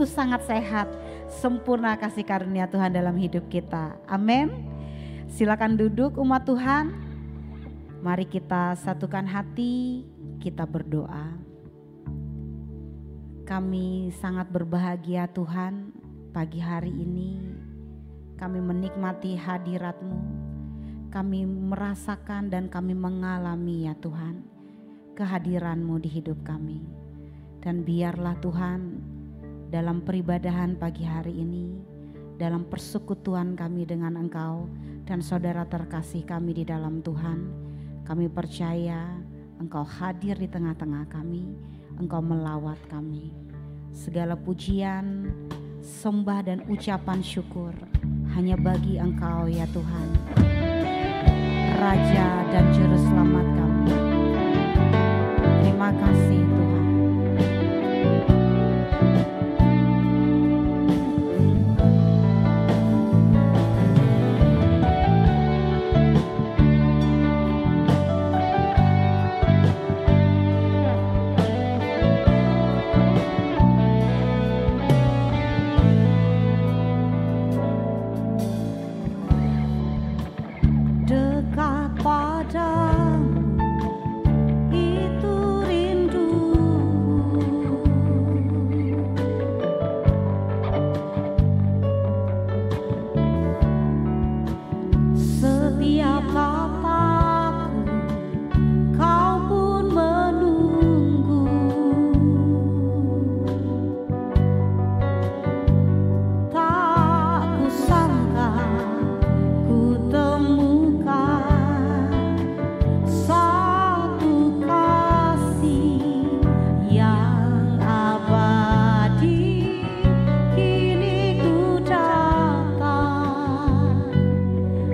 tubuh sangat sehat, sempurna kasih karunia Tuhan dalam hidup kita. Amin. Silakan duduk umat Tuhan. Mari kita satukan hati, kita berdoa. Kami sangat berbahagia Tuhan, pagi hari ini kami menikmati hadirat-Mu. Kami merasakan dan kami mengalami ya Tuhan kehadiran-Mu di hidup kami. Dan biarlah Tuhan dalam peribadahan pagi hari ini, dalam persekutuan kami dengan Engkau dan saudara terkasih kami di dalam Tuhan, kami percaya Engkau hadir di tengah-tengah kami, Engkau melawat kami. Segala pujian, sembah dan ucapan syukur hanya bagi Engkau ya Tuhan, Raja dan Juru Selamat kami. Terima kasih Tuhan. Dekat padamu itu rindu, setiap kataku kau pun menunggu. Tak kusangka ku temukan satu kasih yang abadi. Kini ku datang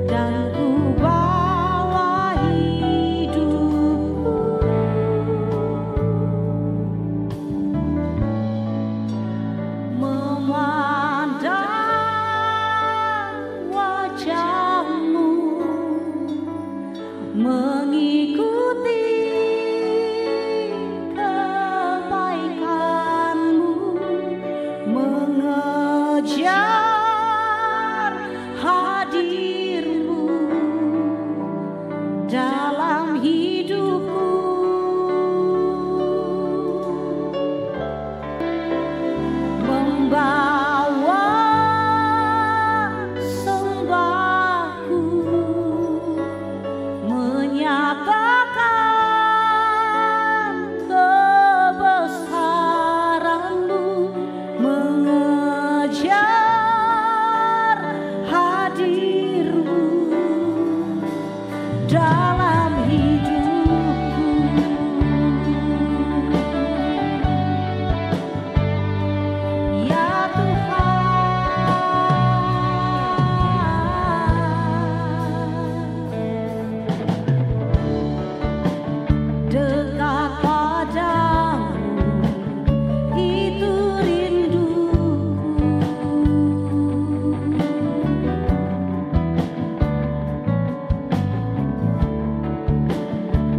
dan ku bawa hidupku, memandang wajah-Mu, mengikuti kebaikan-Mu, mengejar hadir-Mu dalam hidupku. Membawa sembahku, menyatakan kebesaran-Mu, mengejar hadir-Mu dalam hidupku. Ya Tuhan, dekat padamu itu rinduku,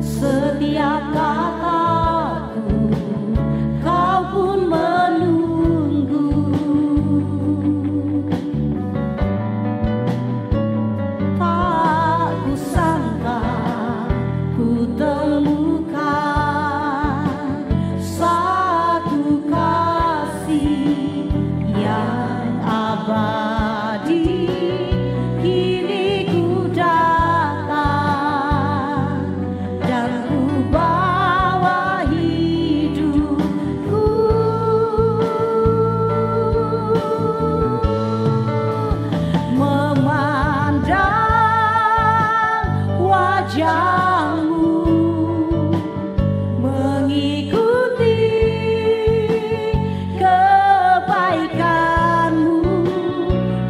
setiap kataku kau pun menunggu. Tak kusangka ku temukan satu kasih yang abadi. Kini ku datang dan ku bawa hidupku, memandang wajah-Mu, mengikuti kebaikan-Mu,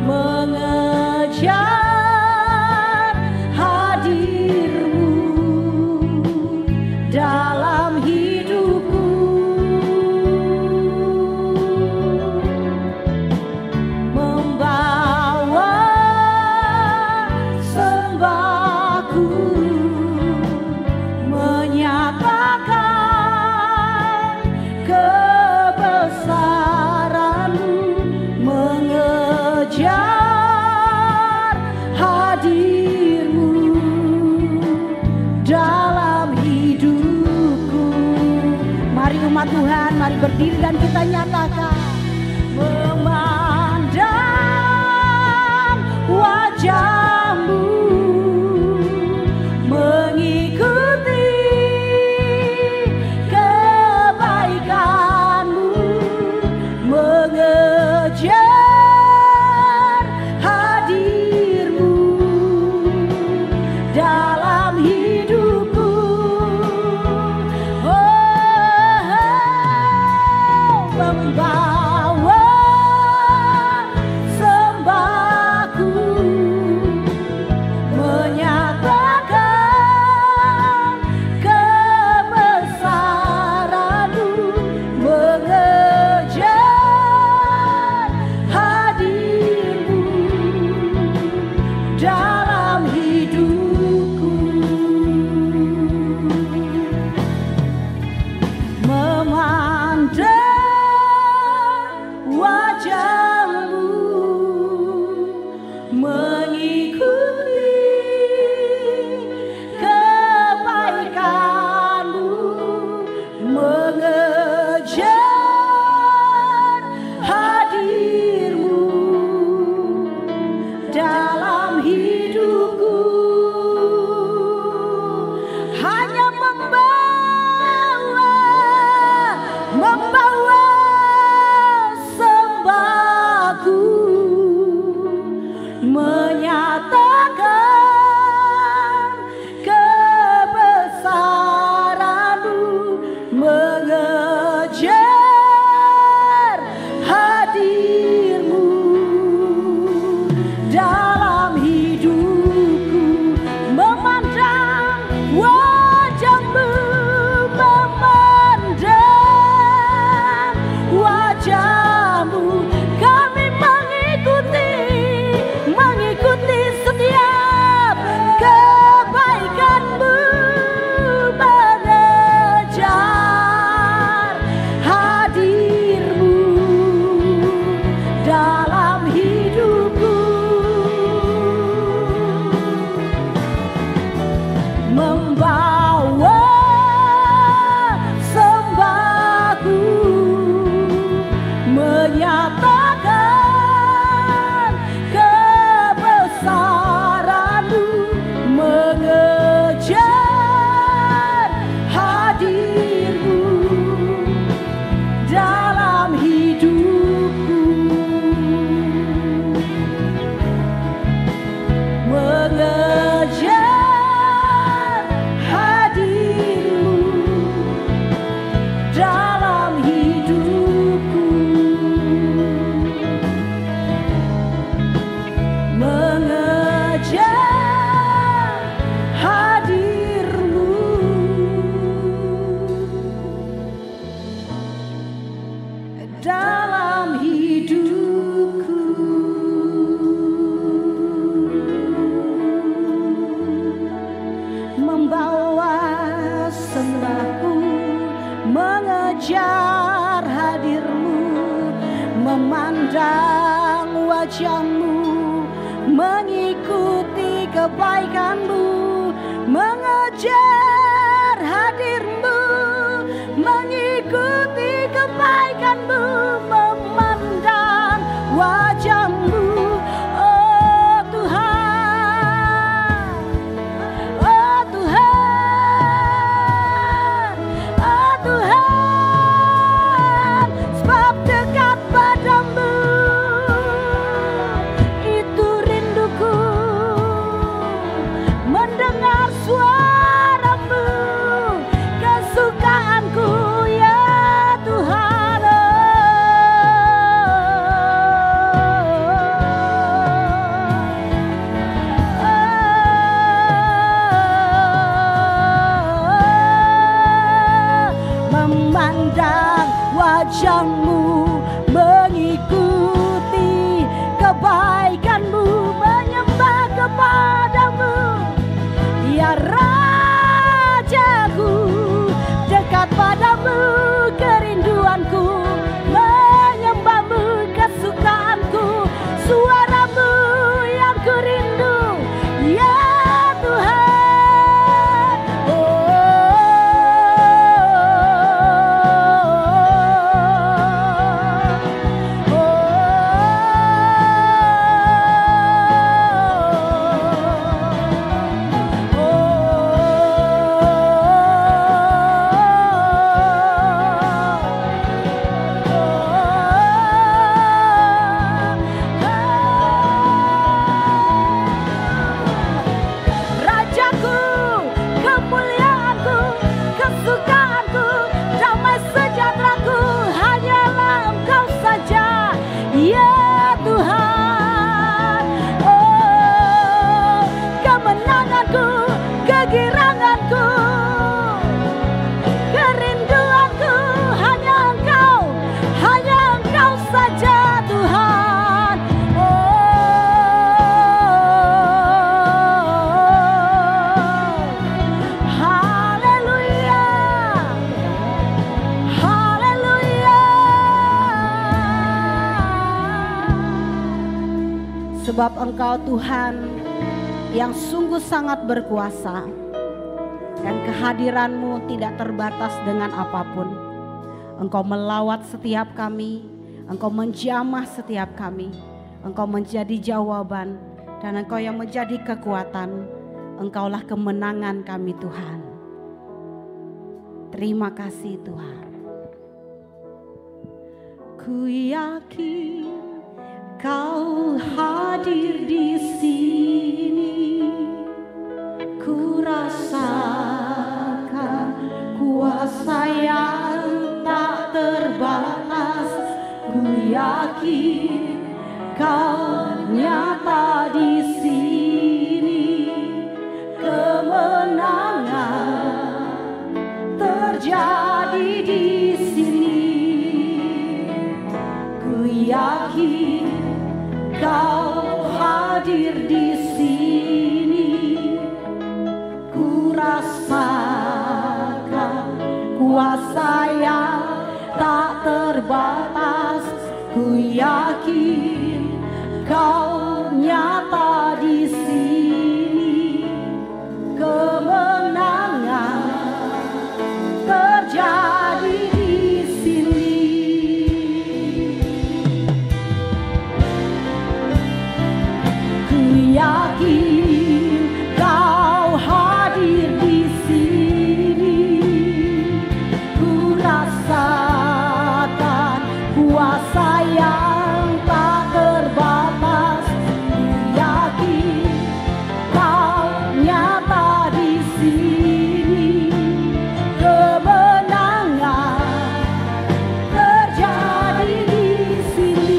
mengejar hadir-Mu dalam hidupku. Membawa sembahku, menyatakan kebesaran-Mu, nama Tuhan. Mari berdiri dan kita nyatakan. Memandang wajah-Mu, mengikuti kebaikan-Mu, mengejar hadir-Mu dalam hidupku. Membawa sembahku, menyatakan kebesaran-Mu, mengejar hadir-Mu dalam hidupku. Memandang wajah-Mu, mengikuti kebaikan-Mu, mengejar hadir-Mu dalam hidupku. Hanya membawa sembahku, menyatakan kebesaran-Mu, mengejar hadir-Mu dalam hidupku. Memandang wajah-Mu, memandang wajah-Mu, kami mengikuti setiap kebaikan-Mu, mengejar hadir-Mu dalam hidupku. Membawa sembahku, menyatakan kebesaran-Mu, mengejar hadir-Mu dalam hidupku. Mengejar hadir-Mu dalam hidupku. Mengejar hadir-Mu dalam hidupku. Membawa sembahku, mengejar hadir-Mu, memandang wajah-Mu, mengikuti kebaikan-Mu, mengejar hadir-Mu, mengikuti kebaikan-Mu, memandang wajah-Mu. Oh Tuhan, oh Tuhan, oh Tuhan, sebab dekat padamu itu rinduku, mendengar suara-Mu, kesukaanku ya Tuhan. Memandang wajah-Mu, mengikuti kebaikan-Mu, menyembah kepadamu ya Rajaku, dekat padamu kerinduanku, menyembah-Mu kesukaanku, suara-Mu yang kurindu ya Tuhan. Oh Sebab Engkau Tuhan yang sungguh sangat berkuasa, dan kehadiran-Mu tidak terbatas dengan apapun. Engkau melawat setiap kami, Engkau menjamah setiap kami, Engkau menjadi jawaban, dan Engkau yang menjadi kekuatan. Engkaulah kemenangan kami Tuhan. Terima kasih Tuhan. Ku yakin Kau hadir di sini, ku rasakan kuasa yang tak terbatas. Ku yakin Kau nyata di sini, kemenangan terjadi di sini. Ku yakin Kau hadir di sini, ku rasakan kuasa yang tak terbatas. Ku yakin Kau nyata di sini, kemenangan terjadi di sini. Yakin Kau hadir di sini, ku rasakan kuasa yang tak terbatas. Ku yakin Kau nyata di sini, kemenangan terjadi di sini.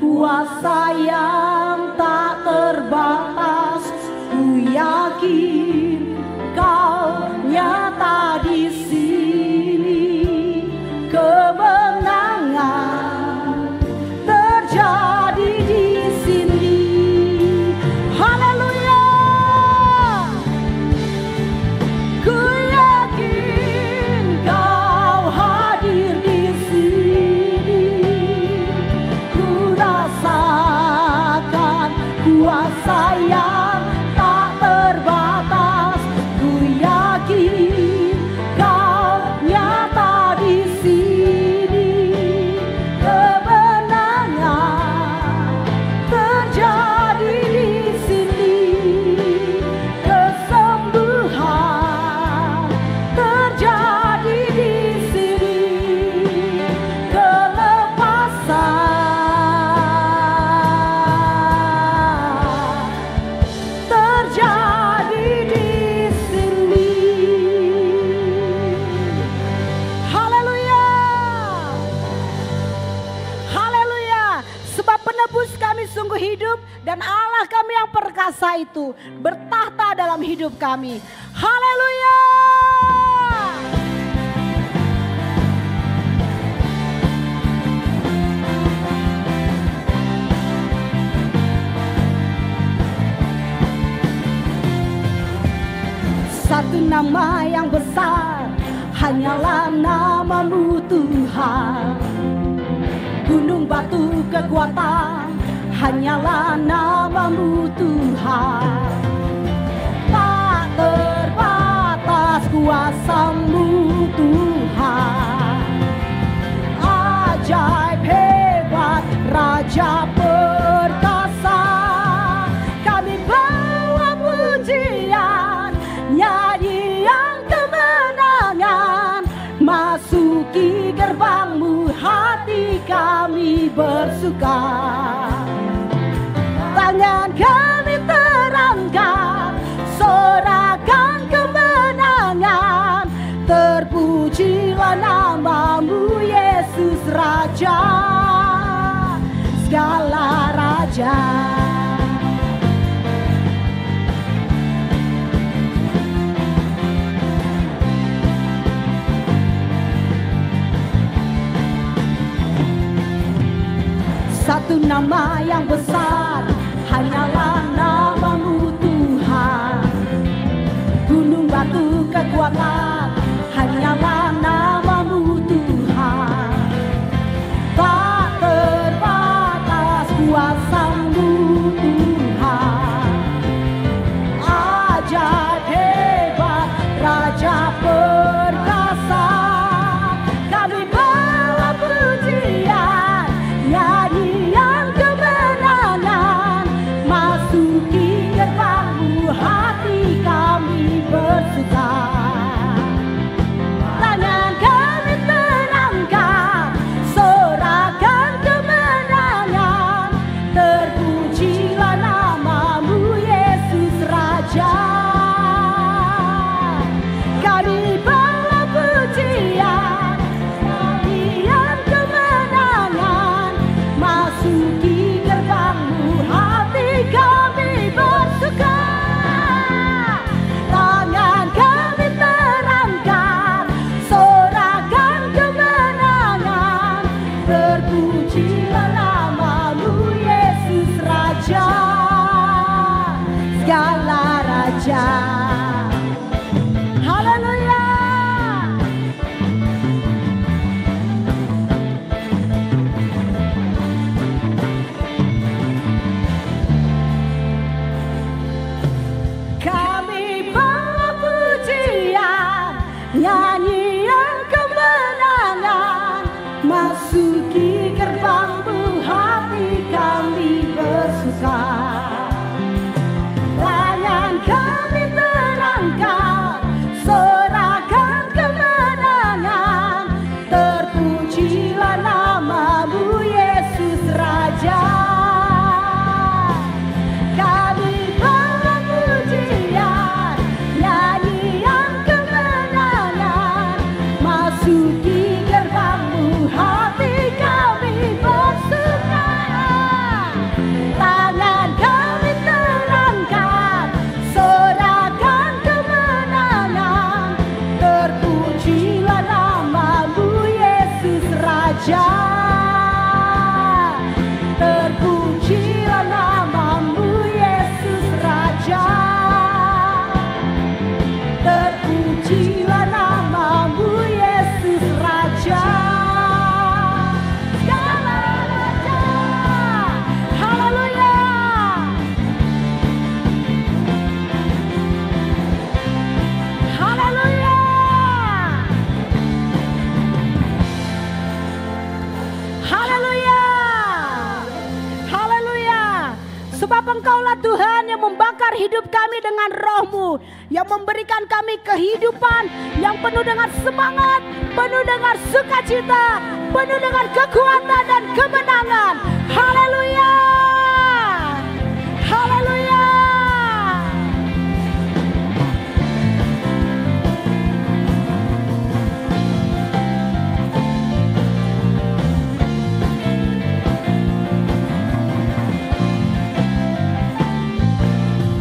Kuasa yang tak terbatas. Ku yakin Kau nyata di sini, kemenangan terjadi di sini. Haleluya. Ku yakin Kau hadir di sini, rasakan kuasa yang tak terbatas. Ku yakin Kau nyata di sini, kemenangan terjadi di sini, kesembuhan terjadi di sini, kelepasan sungguh hidup, dan Allah kami yang perkasa itu bertahta dalam hidup kami. Haleluya. Satu nama yang besar, hanyalah nama-Mu Tuhan. Gunung batu kekuatan, hanyalah nama-Mu Tuhan. Tak terbatas kuasa-Mu Tuhan. Ajaib hebat, Raja perkasa. Kami bawa pujian, nyanyian kemenangan, masuki gerbang-Mu bersuka. Tangan kami terangkat, sorakan kemenangan. Terpujilah namamu Yesus Raja, segala raja. Satu nama yang besar, hanyalah namamu Tuhan. Gunung batu kekuatan, hanyalah namamu Tuhan. Tak terbatas kuasa-Mu Tuhan. Ajaib hebat, Raja perkasa. Kami bawa pujian, nyanyian kemenangan. Masuki gerbang-Mu, hati kami bersuka. Tangan kami terangkat, sorakan kemenangan. Terpujilah namamu Yesus Raja. Kami bawa pujian, nyanyian kemenangan. Masuki gerbang-Mu, hati kami bersuka. Tangan kami terangkat, sorakan kemenangan. Terpujilah namamu Yesus Raja, segala raja. Haleluya. Kami bawa pujian, nyanyian kemenangan. Masuki gerbang-Mu, hati kami bersuka. Tangan kami terangkat, sorakan kemenangan. Terpujilah namamu Yesus Raja. Kami bawa pujian, nyanyian kemenangan. Masuki gerbang-Mu, hati kami bersuka. Tangan kami terangkat, sorakan kemenangan. Terpujilah namamu Yesus Raja. Terpujilah namamu Yesus Raja. Terpujilah namamu Yesus Raja, segala raja. Haleluya. Haleluya. Haleluya. Haleluya. Sebab Engkaulah Tuhan yang membakar hidup kami dengan roh-Mu, yang memberikan kami kehidupan yang penuh dengan semangat, penuh dengan sukacita, penuh dengan kekuatan dan kemenangan. Haleluya. Haleluya.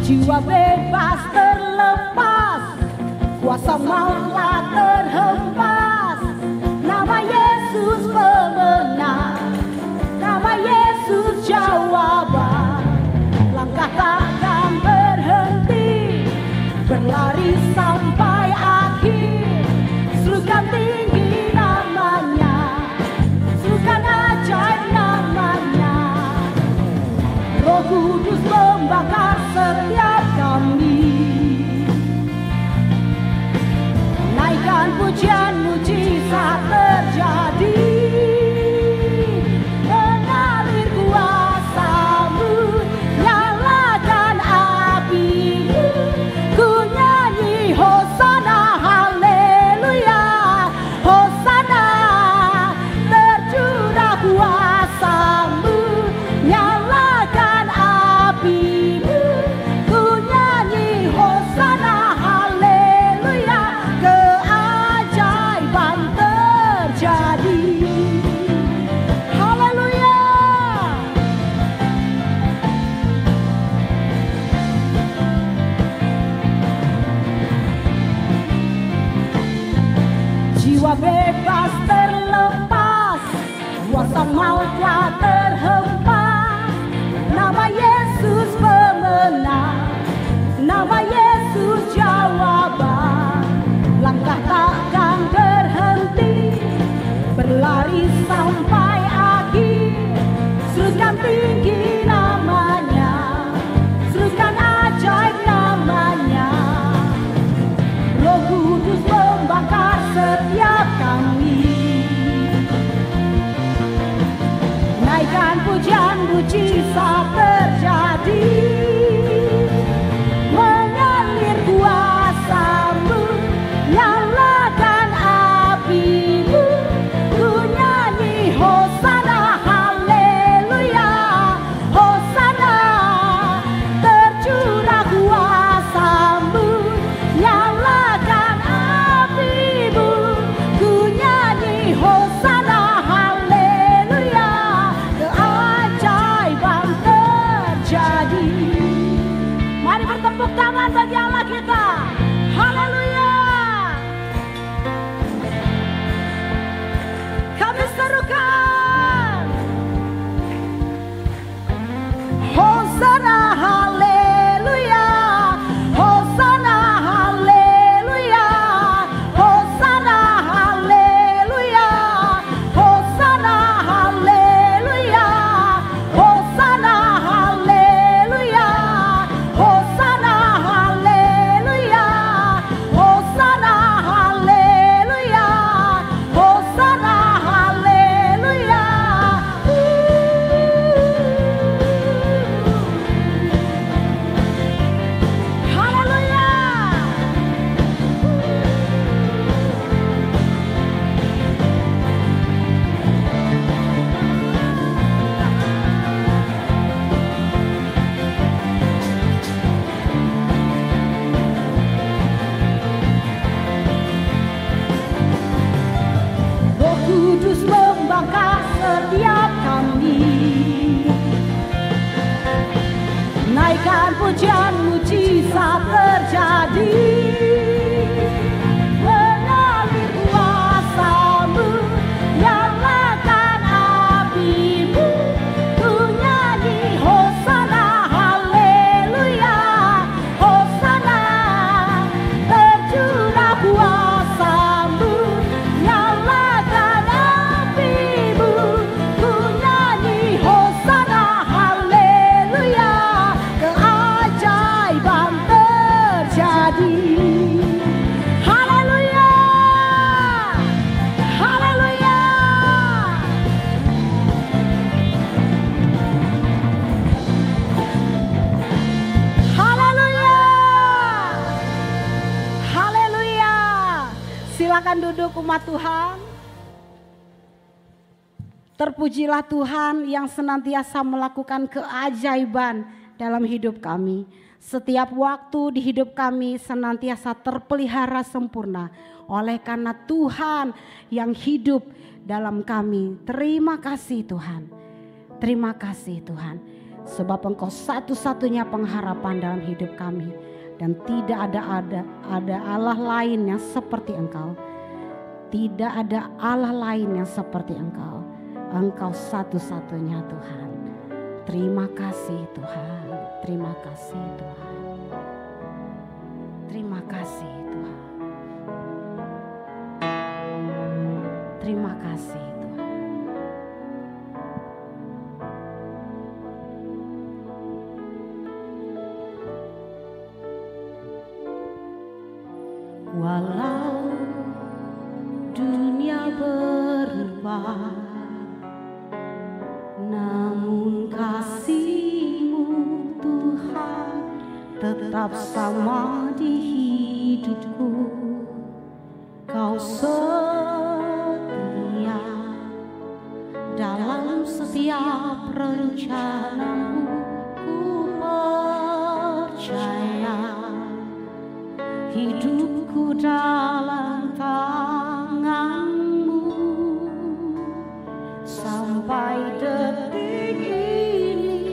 Jiwa bebas terlepas, kuasa mautlah terhempas. Nama Yesus pemenang, nama Yesus jawaban. Langkah takkan berhenti, berlari sampai akhir. Serukan tinggi namanya, serukan ajaib namanya. Roh Kudus membakar setiap kami. Naikkan pujian, mujizat terjadi. Mengalir kuasa-Mu, nyalakan bebas terlepas, kuasa maut telah terhempas. Nama Yesus pemenang, nama Yesus jawaban. Langkah takkan berhenti, berlari sampai akhir. Serukan tinggi namanya, serukan ajaib namanya. Roh Kudus membakar setiap kami. Naikkan pujian, mujizat terjadi. Mengalir kuasa-Mu, nyalakan api-Mu. Ku nyanyi Hosana, haleluya, Hosana. Tercurah kuasa-Mu, nyalakan api-Mu. Ku nyanyi Hosana, haleluya. Keajaiban terjadi. Mari bertepuk tangan bagi Allah kita. Haleluya. Kami serukan Hosana, haleluya, Hosana, haleluya, Hosana, haleluya, Hosana, haleluya, Hosana, haleluya, Hosana, haleluya, Hosana, haleluya, Hosana, haleluya. Haleluya. Roh Kudus membakar setiap kami. Naikkan pujian, mujizat terjadi. Mengalir kuasa-Mu, nyalakan api-Mu. Ku nyanyi Hosana, haleluya, Hosana. Tercurah kuasa-Mu, nyalakan api-Mu. Ku nyanyi Hosana, haleluya. Keajaiban terjadi. Haleluya. Haleluya. Haleluya. Haleluya. Silakan duduk umat Tuhan. Terpujilah Tuhan yang senantiasa melakukan keajaiban dalam hidup kami. Setiap waktu di hidup kami senantiasa terpelihara sempurna oleh karena Tuhan yang hidup dalam kami. Terima kasih Tuhan. Terima kasih Tuhan. Sebab Engkau satu-satunya pengharapan dalam hidup kami. Dan tidak ada Allah lain yang seperti Engkau. Tidak ada Allah lain yang seperti Engkau. Engkau satu-satunya Tuhan. Terima kasih Tuhan. Terima kasih Tuhan. Terima kasih Tuhan. Terima kasih Tuhan. Walau dunia berubah, namun kasih-Mu Tuhan tetap sama di hidupku. Kau setia dalam setiap rencana-Mu. Ku percaya hidupku dalam tangan-Mu. Sampai detik ini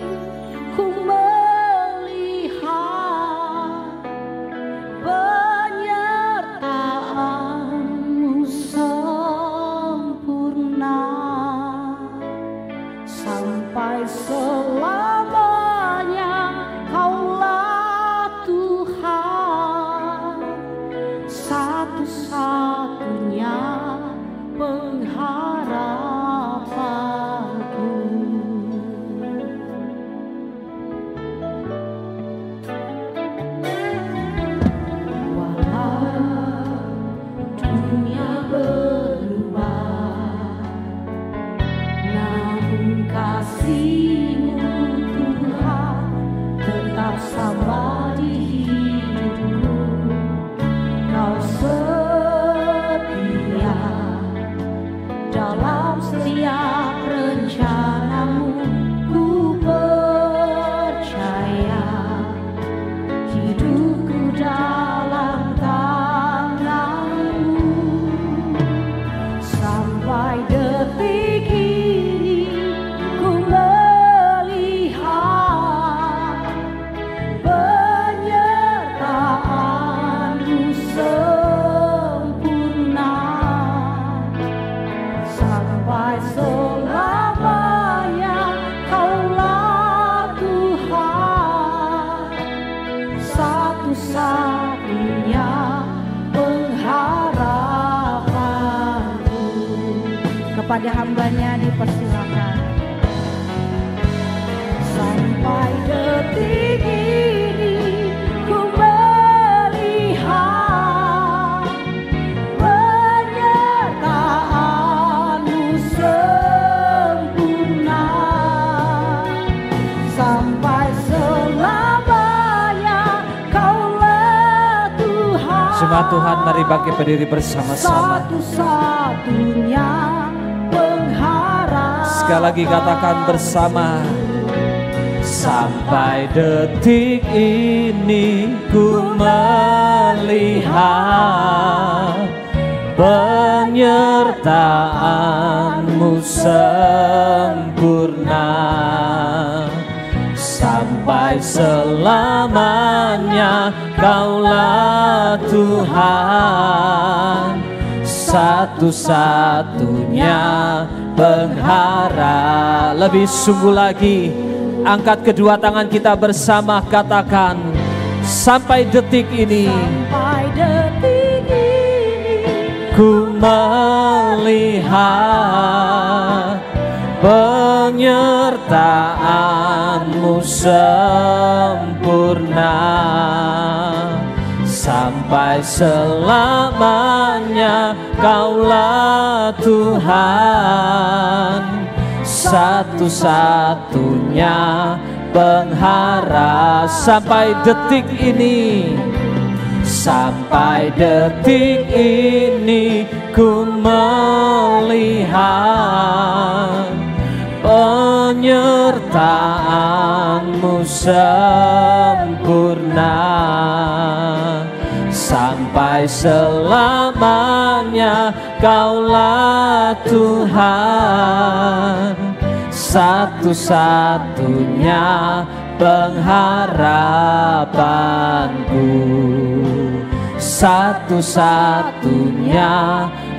ku melihat penyertaan-Mu. satu-satunya pengharapanku. Kepada hambanya dipersilakan. Sampai detik ini ku melihat penyertaan-Mu sempurna. Sampai selamanya Kaulah Tuhan. Jemaat Tuhan, mari bangkit berdiri bersama-sama. Satu-satunya pengharapan. Sekali lagi katakan bersama. Sampai detik ini ku melihat penyertaan-Mu sempurna. Sampai selamanya Kaulah Tuhan, satu-satunya pengharapan. Lebih sungguh lagi, angkat kedua tangan kita bersama, katakan, sampai detik ini, Sampai detik ini ku melihat penyertaan-Mu sempurna. Sampai selamanya Kaulah Tuhan, satu-satunya pengharapan. Sampai detik ini, sampai detik ini ku melihat penyertaan-Mu sempurna. Sampai selamanya Kaulah Tuhan, satu-satunya pengharapanku. Satu-satunya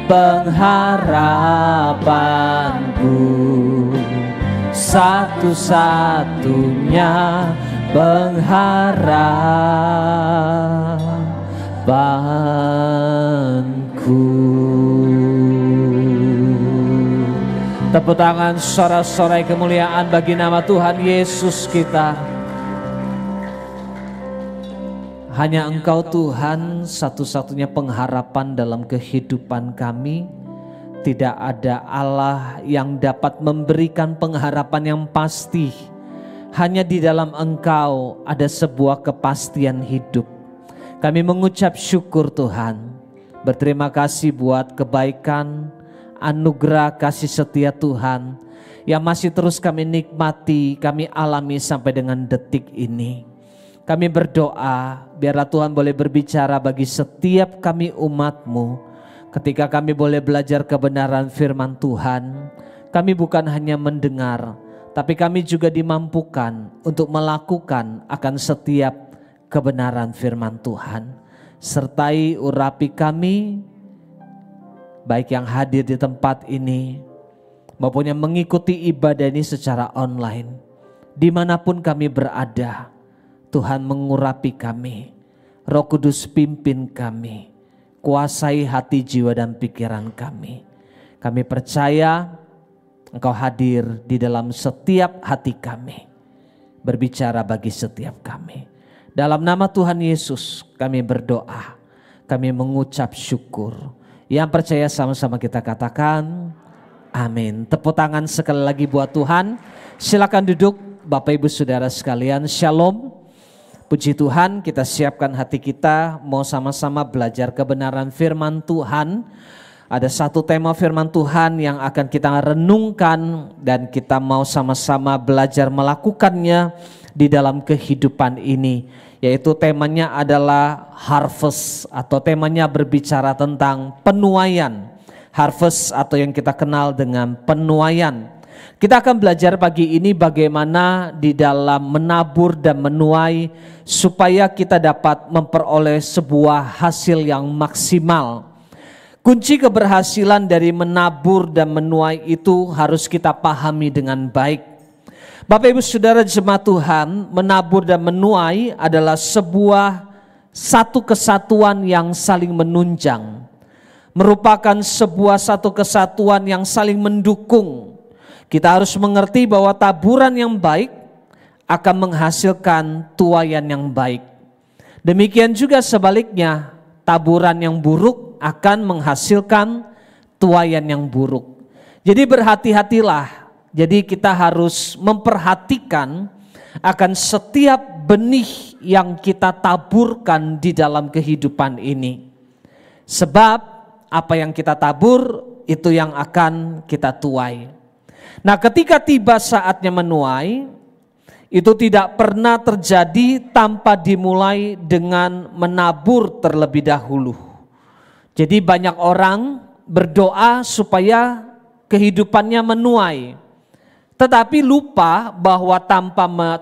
pengharapanku. Satu-satunya pengharapanku. Tepuk tangan sorak-sorai kemuliaan bagi nama Tuhan Yesus kita. Hanya Engkau Tuhan satu-satunya pengharapan dalam kehidupan kami. Tidak ada Allah yang dapat memberikan pengharapan yang pasti. Hanya di dalam Engkau ada sebuah kepastian hidup. Kami mengucap syukur Tuhan. Berterima kasih buat kebaikan, anugerah kasih setia Tuhan yang masih terus kami nikmati, kami alami sampai dengan detik ini. Kami berdoa biarlah Tuhan boleh berbicara bagi setiap kami umat-Mu. Ketika kami boleh belajar kebenaran firman Tuhan, kami bukan hanya mendengar, tapi kami juga dimampukan untuk melakukan akan setiap kebenaran firman Tuhan. Sertai urapi kami, baik yang hadir di tempat ini maupun yang mengikuti ibadah ini secara online. Dimanapun kami berada, Tuhan mengurapi kami. Roh Kudus pimpin kami, kuasai hati, jiwa dan pikiran kami. Kami percaya Engkau hadir di dalam setiap hati kami, berbicara bagi setiap kami. Dalam nama Tuhan Yesus kami berdoa, kami mengucap syukur. Yang percaya sama-sama kita katakan amin. Tepuk tangan sekali lagi buat Tuhan. Silakan duduk Bapak Ibu Saudara sekalian, shalom. Puji Tuhan, kita siapkan hati kita mau sama-sama belajar kebenaran firman Tuhan. Ada satu tema firman Tuhan yang akan kita renungkan dan kita mau sama-sama belajar melakukannya di dalam kehidupan ini, yaitu temanya adalah harvest atau temanya berbicara tentang penuaian. Harvest atau yang kita kenal dengan penuaian. Kita akan belajar pagi ini bagaimana di dalam menabur dan menuai supaya kita dapat memperoleh sebuah hasil yang maksimal. Kunci keberhasilan dari menabur dan menuai itu harus kita pahami dengan baik. Bapak Ibu Saudara jemaat Tuhan, menabur dan menuai adalah sebuah satu kesatuan yang saling menunjang, merupakan sebuah satu kesatuan yang saling mendukung. Kita harus mengerti bahwa taburan yang baik akan menghasilkan tuaian yang baik. Demikian juga sebaliknya, taburan yang buruk akan menghasilkan tuaian yang buruk. Jadi berhati-hatilah. Jadi kita harus memperhatikan akan setiap benih yang kita taburkan di dalam kehidupan ini. Sebab apa yang kita tabur itu yang akan kita tuai. Nah, ketika tiba saatnya menuai, itu tidak pernah terjadi tanpa dimulai dengan menabur terlebih dahulu. Jadi banyak orang berdoa supaya kehidupannya menuai, tetapi lupa bahwa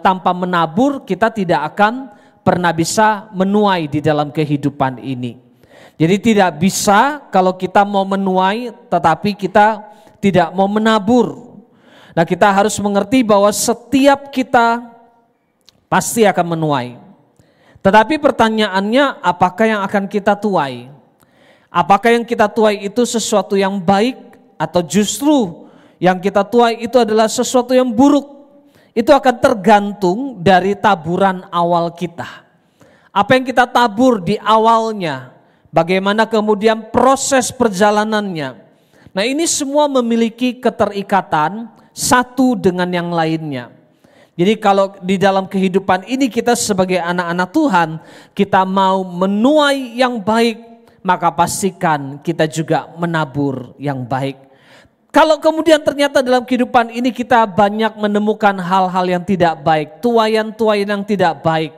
tanpa menabur kita tidak akan pernah bisa menuai di dalam kehidupan ini. Jadi tidak bisa kalau kita mau menuai tetapi kita tidak mau menabur. Nah, kita harus mengerti bahwa setiap kita pasti akan menuai. Tetapi pertanyaannya, apakah yang akan kita tuai? Apakah yang kita tuai itu sesuatu yang baik atau justru yang kita tuai itu adalah sesuatu yang buruk? Itu akan tergantung dari taburan awal kita. Apa yang kita tabur di awalnya, bagaimana kemudian proses perjalanannya. Nah, ini semua memiliki keterikatan satu dengan yang lainnya. Jadi kalau di dalam kehidupan ini kita sebagai anak-anak Tuhan, kita mau menuai yang baik, maka pastikan kita juga menabur yang baik. Kalau kemudian ternyata dalam kehidupan ini kita banyak menemukan hal-hal yang tidak baik, tuaian-tuaian yang tidak baik,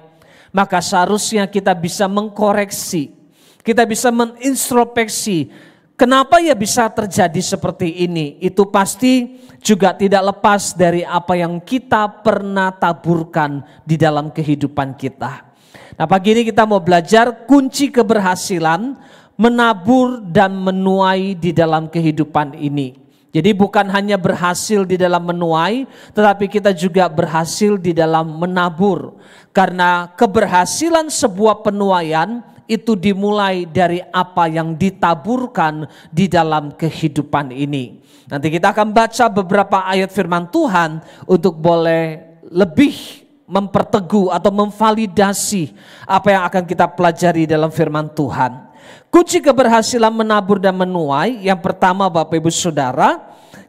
maka seharusnya kita bisa mengkoreksi, kita bisa mengintrospeksi. Kenapa ya bisa terjadi seperti ini? Itu pasti juga tidak lepas dari apa yang kita pernah taburkan di dalam kehidupan kita. Nah, pagi ini kita mau belajar kunci keberhasilan menabur dan menuai di dalam kehidupan ini. Jadi bukan hanya berhasil di dalam menuai, tetapi kita juga berhasil di dalam menabur. Karena keberhasilan sebuah penuaian itu dimulai dari apa yang ditaburkan di dalam kehidupan ini. Nanti kita akan baca beberapa ayat firman Tuhan untuk boleh lebih memperteguh atau memvalidasi apa yang akan kita pelajari dalam firman Tuhan. Kunci keberhasilan menabur dan menuai, yang pertama Bapak Ibu Saudara,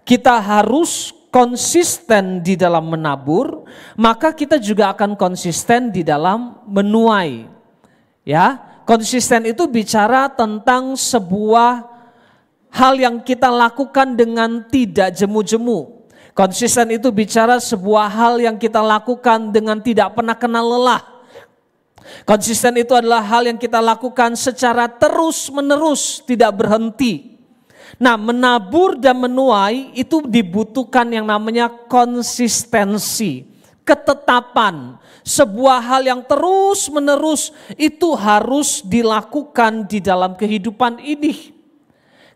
kita harus konsisten di dalam menabur, maka kita juga akan konsisten di dalam menuai. Ya, konsisten itu bicara tentang sebuah hal yang kita lakukan dengan tidak jemu-jemu. Konsisten itu bicara sebuah hal yang kita lakukan dengan tidak pernah kenal lelah. Konsisten itu adalah hal yang kita lakukan secara terus-menerus, tidak berhenti. Nah, menabur dan menuai itu dibutuhkan yang namanya konsistensi, ketetapan. Sebuah hal yang terus-menerus itu harus dilakukan di dalam kehidupan ini.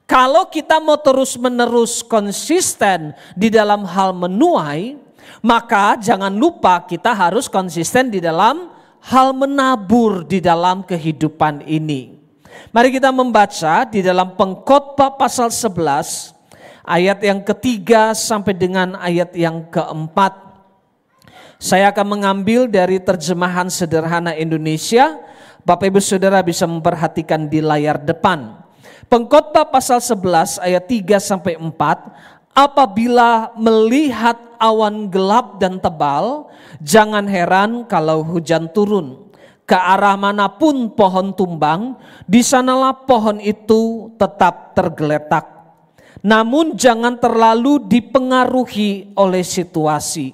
Kalau kita mau terus-menerus konsisten di dalam hal menuai, maka jangan lupa kita harus konsisten di dalam hal menabur di dalam kehidupan ini. Mari kita membaca di dalam Pengkhotbah pasal 11 ayat yang ketiga sampai dengan ayat yang keempat. Saya akan mengambil dari terjemahan sederhana Indonesia. Bapak Ibu Saudara bisa memperhatikan di layar depan. Pengkhotbah pasal 11 ayat 3 sampai 4. Apabila melihat awan gelap dan tebal, jangan heran kalau hujan turun. Ke arah manapun pohon tumbang, di sanalah pohon itu tetap tergeletak. Namun jangan terlalu dipengaruhi oleh situasi.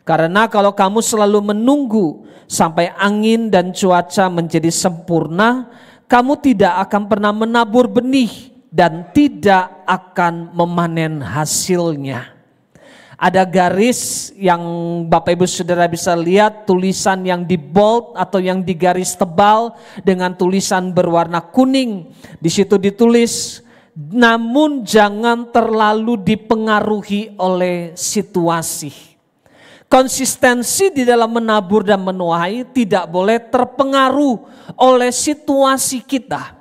Karena kalau kamu selalu menunggu sampai angin dan cuaca menjadi sempurna, kamu tidak akan pernah menabur benih dan tidak akan memanen hasilnya. Ada garis yang Bapak Ibu Saudara bisa lihat, tulisan yang di bold atau yang di garis tebal dengan tulisan berwarna kuning. Di situ ditulis, namun jangan terlalu dipengaruhi oleh situasi. Konsistensi di dalam menabur dan menuai tidak boleh terpengaruh oleh situasi kita.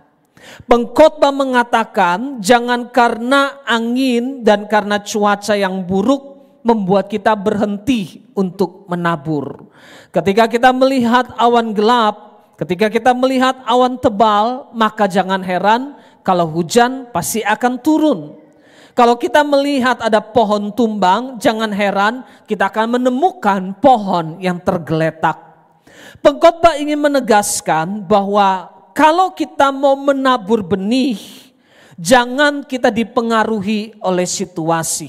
Pengkhotbah mengatakan jangan karena angin dan karena cuaca yang buruk membuat kita berhenti untuk menabur. Ketika kita melihat awan gelap, ketika kita melihat awan tebal, maka jangan heran kalau hujan pasti akan turun. Kalau kita melihat ada pohon tumbang, jangan heran kita akan menemukan pohon yang tergeletak. Pengkhotbah ingin menegaskan bahwa kalau kita mau menabur benih, jangan kita dipengaruhi oleh situasi.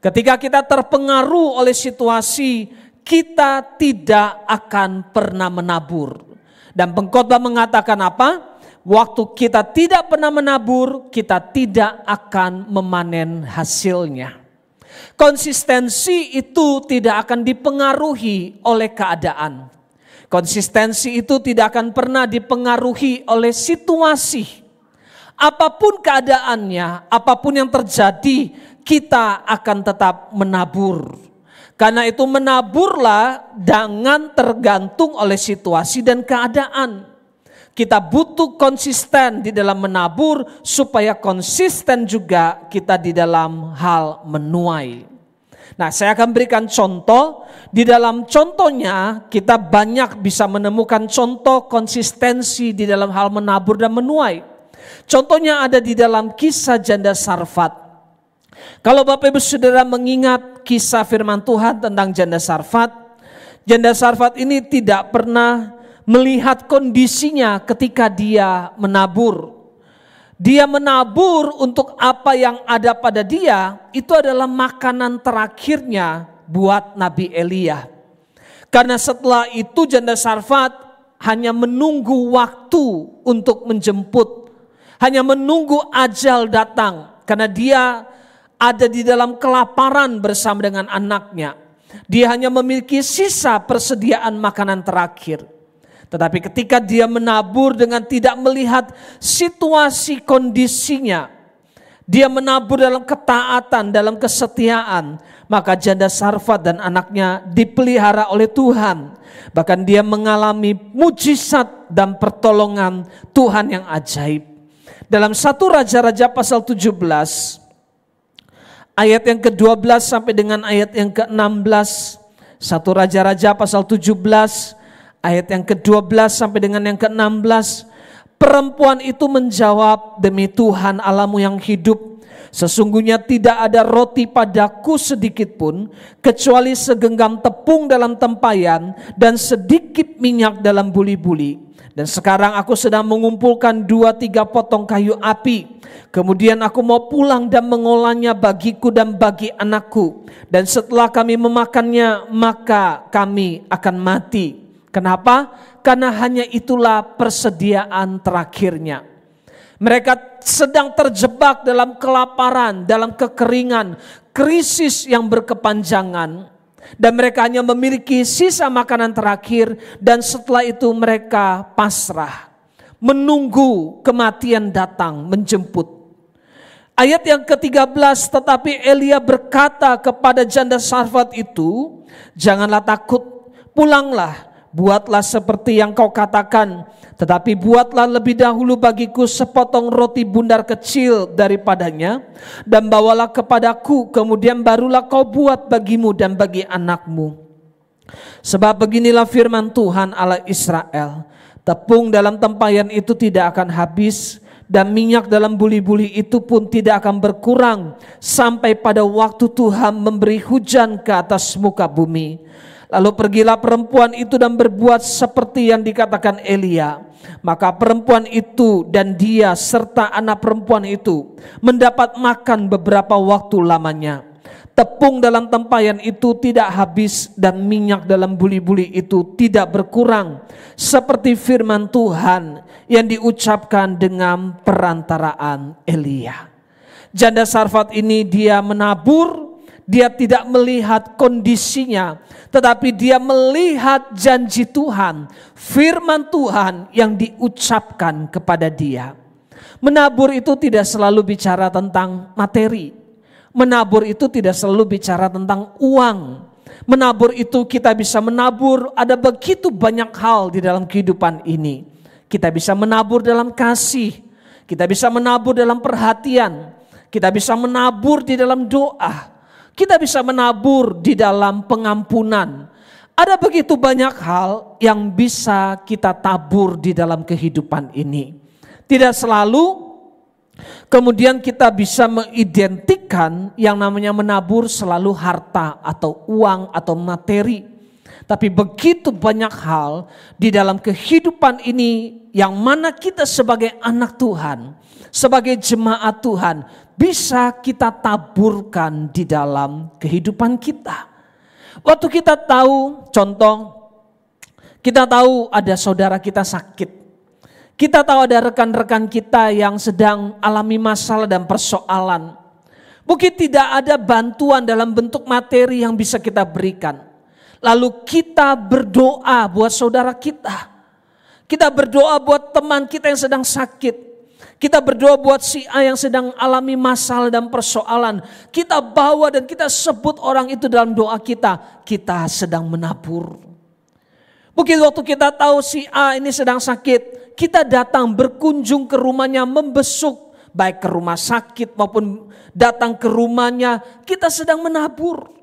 Ketika kita terpengaruh oleh situasi, kita tidak akan pernah menabur. Dan pengkhotbah mengatakan apa? Waktu kita tidak pernah menabur, kita tidak akan memanen hasilnya. Konsistensi itu tidak akan dipengaruhi oleh keadaan. Konsistensi itu tidak akan pernah dipengaruhi oleh situasi. Apapun keadaannya, apapun yang terjadi, kita akan tetap menabur. Karena itu menaburlah jangan tergantung oleh situasi dan keadaan. Kita butuh konsisten di dalam menabur supaya konsisten juga kita di dalam hal menuai. Nah, saya akan berikan contoh. Di dalam contohnya kita banyak bisa menemukan contoh konsistensi di dalam hal menabur dan menuai. Contohnya ada di dalam kisah janda Sarfat. Kalau Bapak Ibu Saudara mengingat kisah firman Tuhan tentang janda Sarfat ini tidak pernah melihat kondisinya ketika dia menabur. Dia menabur untuk apa yang ada pada dia, itu adalah makanan terakhirnya buat Nabi Elia. Karena setelah itu janda Sarfat hanya menunggu waktu untuk menjemput. Hanya menunggu ajal datang. Karena dia ada di dalam kelaparan bersama dengan anaknya. Dia hanya memiliki sisa persediaan makanan terakhir. Tetapi ketika dia menabur dengan tidak melihat situasi kondisinya, dia menabur dalam ketaatan, dalam kesetiaan, maka janda Sarfat dan anaknya dipelihara oleh Tuhan. Bahkan dia mengalami mujizat dan pertolongan Tuhan yang ajaib. Dalam 1 Raja-Raja pasal 17, ayat yang ke-12 sampai dengan ayat yang ke-16, 1 Raja-Raja pasal 17, ayat yang ke-12 sampai dengan yang ke-16, perempuan itu menjawab, demi Tuhan Allahmu yang hidup, sesungguhnya tidak ada roti padaku sedikit pun, kecuali segenggam tepung dalam tempayan dan sedikit minyak dalam buli-buli. Dan sekarang aku sedang mengumpulkan 2-3 potong kayu api. Kemudian aku mau pulang dan mengolahnya bagiku dan bagi anakku. Dan setelah kami memakannya, maka kami akan mati. Kenapa? Karena hanya itulah persediaan terakhirnya. Mereka sedang terjebak dalam kelaparan, dalam kekeringan, krisis yang berkepanjangan. Dan mereka hanya memiliki sisa makanan terakhir dan setelah itu mereka pasrah. Menunggu kematian datang menjemput. Ayat yang ke-13, tetapi Elia berkata kepada janda Sarfat itu, janganlah takut, pulanglah. Buatlah seperti yang kau katakan, tetapi buatlah lebih dahulu bagiku sepotong roti bundar kecil daripadanya, dan bawalah kepadaku, kemudian barulah kau buat bagimu dan bagi anakmu. Sebab beginilah firman Tuhan Allah Israel, tepung dalam tempayan itu tidak akan habis, dan minyak dalam buli-buli itu pun tidak akan berkurang, sampai pada waktu Tuhan memberi hujan ke atas muka bumi. Lalu pergilah perempuan itu dan berbuat seperti yang dikatakan Elia. Maka perempuan itu dan dia serta anak perempuan itu mendapat makan beberapa waktu lamanya. Tepung dalam tempayan itu tidak habis dan minyak dalam buli-buli itu tidak berkurang. Seperti firman Tuhan yang diucapkan dengan perantaraan Elia. Janda Sarfat ini dia menabur. Dia tidak melihat kondisinya, tetapi dia melihat janji Tuhan, firman Tuhan yang diucapkan kepada dia. Menabur itu tidak selalu bicara tentang materi. Menabur itu tidak selalu bicara tentang uang. Menabur itu kita bisa menabur, ada begitu banyak hal di dalam kehidupan ini. Kita bisa menabur dalam kasih, kita bisa menabur dalam perhatian, kita bisa menabur di dalam doa, kita bisa menabur di dalam pengampunan. Ada begitu banyak hal yang bisa kita tabur di dalam kehidupan ini. Tidak selalu kemudian kita bisa mengidentikan yang namanya menabur selalu harta atau uang atau materi. Tapi begitu banyak hal di dalam kehidupan ini yang mana kita sebagai anak Tuhan, sebagai jemaat Tuhan bisa kita taburkan di dalam kehidupan kita. Waktu kita tahu, contoh, kita tahu ada saudara kita sakit. Kita tahu ada rekan-rekan kita yang sedang alami masalah dan persoalan. Mungkin tidak ada bantuan dalam bentuk materi yang bisa kita berikan. Lalu kita berdoa buat saudara kita. Kita berdoa buat teman kita yang sedang sakit. Kita berdoa buat si A yang sedang alami masalah dan persoalan. Kita bawa dan kita sebut orang itu dalam doa kita. Kita sedang menabur. Mungkin waktu kita tahu si A ini sedang sakit, kita datang berkunjung ke rumahnya, membesuk. Baik ke rumah sakit maupun datang ke rumahnya, kita sedang menabur.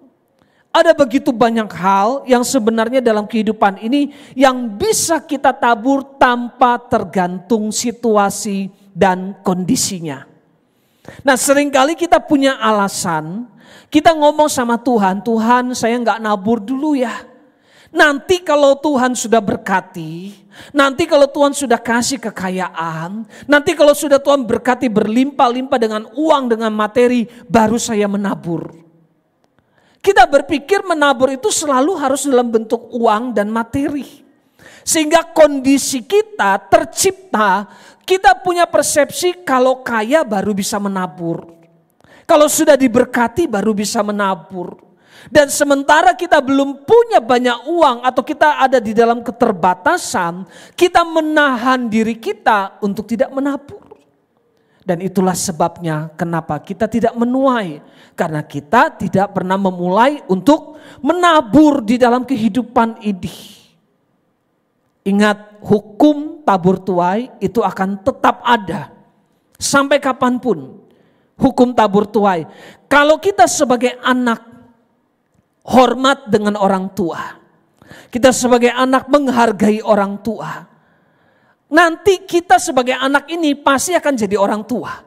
Ada begitu banyak hal yang sebenarnya dalam kehidupan ini yang bisa kita tabur tanpa tergantung situasi dan kondisinya. Nah, seringkali kita punya alasan, kita ngomong sama Tuhan, Tuhan saya nggak nabur dulu ya. Nanti kalau Tuhan sudah berkati, nanti kalau Tuhan sudah kasih kekayaan, nanti kalau sudah Tuhan berkati berlimpah-limpah dengan uang, dengan materi, baru saya menabur. Kita berpikir menabur itu selalu harus dalam bentuk uang dan materi. Sehingga kondisi kita tercipta, kita punya persepsi kalau kaya baru bisa menabur. Kalau sudah diberkati baru bisa menabur. Dan sementara kita belum punya banyak uang atau kita ada di dalam keterbatasan, kita menahan diri kita untuk tidak menabur. Dan itulah sebabnya kenapa kita tidak menuai. Karena kita tidak pernah memulai untuk menabur di dalam kehidupan ini. Ingat, hukum tabur tuai itu akan tetap ada. Sampai kapanpun hukum tabur tuai. Kalau kita sebagai anak hormat dengan orang tua. Kita sebagai anak menghargai orang tua. Nanti kita sebagai anak ini pasti akan jadi orang tua.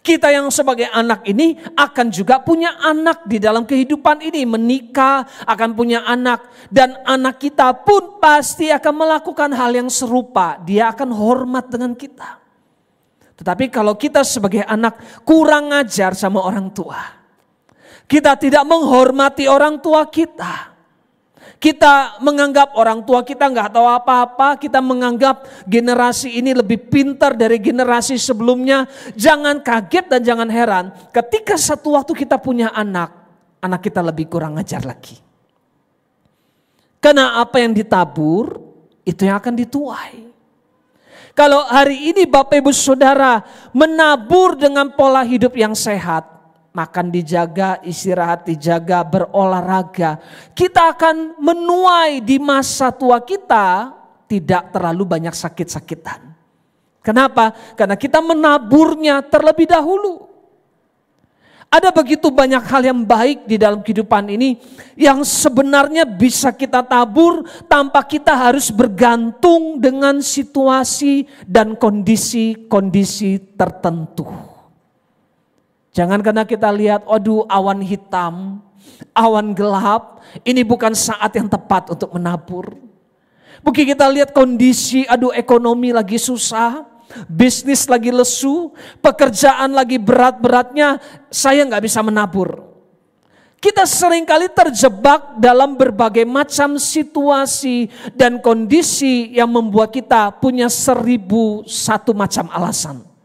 Kita yang sebagai anak ini akan juga punya anak di dalam kehidupan ini. Menikah, akan punya anak. Dan anak kita pun pasti akan melakukan hal yang serupa. Dia akan hormat dengan kita. Tetapi kalau kita sebagai anak kurang ajar sama orang tua. Kita tidak menghormati orang tua kita. Kita menganggap orang tua kita nggak tahu apa-apa. Kita menganggap generasi ini lebih pintar dari generasi sebelumnya. Jangan kaget dan jangan heran. Ketika satu waktu kita punya anak kita lebih kurang ajar lagi. Karena apa yang ditabur, itu yang akan dituai. Kalau hari ini Bapak Ibu Saudara menabur dengan pola hidup yang sehat, makan dijaga, istirahat dijaga, berolahraga. Kita akan menuai di masa tua kita tidak terlalu banyak sakit-sakitan. Kenapa? Karena kita menaburnya terlebih dahulu. Ada begitu banyak hal yang baik di dalam kehidupan ini yang sebenarnya bisa kita tabur tanpa kita harus bergantung dengan situasi dan kondisi-kondisi tertentu. Jangan karena kita lihat, aduh awan hitam, awan gelap, ini bukan saat yang tepat untuk menabur. Mungkin kita lihat kondisi, aduh ekonomi lagi susah, bisnis lagi lesu, pekerjaan lagi berat-beratnya, saya nggak bisa menabur. Kita seringkali terjebak dalam berbagai macam situasi dan kondisi yang membuat kita punya 1001 macam alasan.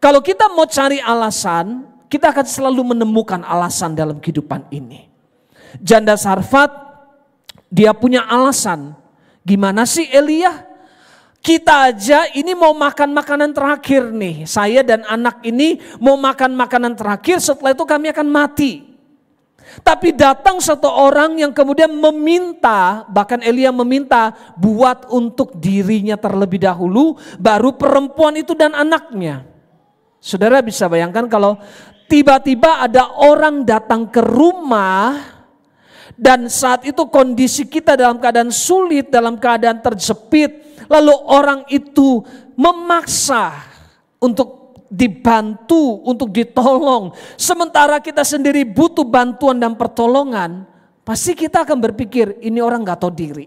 Kalau kita mau cari alasan, kita akan selalu menemukan alasan dalam kehidupan ini. Janda Sarfat, dia punya alasan. Gimana sih Elia? Kita aja ini mau makan makanan terakhir nih. Saya dan anak ini mau makan makanan terakhir, setelah itu kami akan mati. Tapi datang satu orang yang kemudian meminta, bahkan Elia meminta buat untuk dirinya terlebih dahulu, baru perempuan itu dan anaknya. Saudara bisa bayangkan kalau tiba-tiba ada orang datang ke rumah dan saat itu kondisi kita dalam keadaan sulit, dalam keadaan terjepit, lalu orang itu memaksa untuk dibantu, untuk ditolong. Sementara kita sendiri butuh bantuan dan pertolongan, pasti kita akan berpikir ini orang gak tahu diri.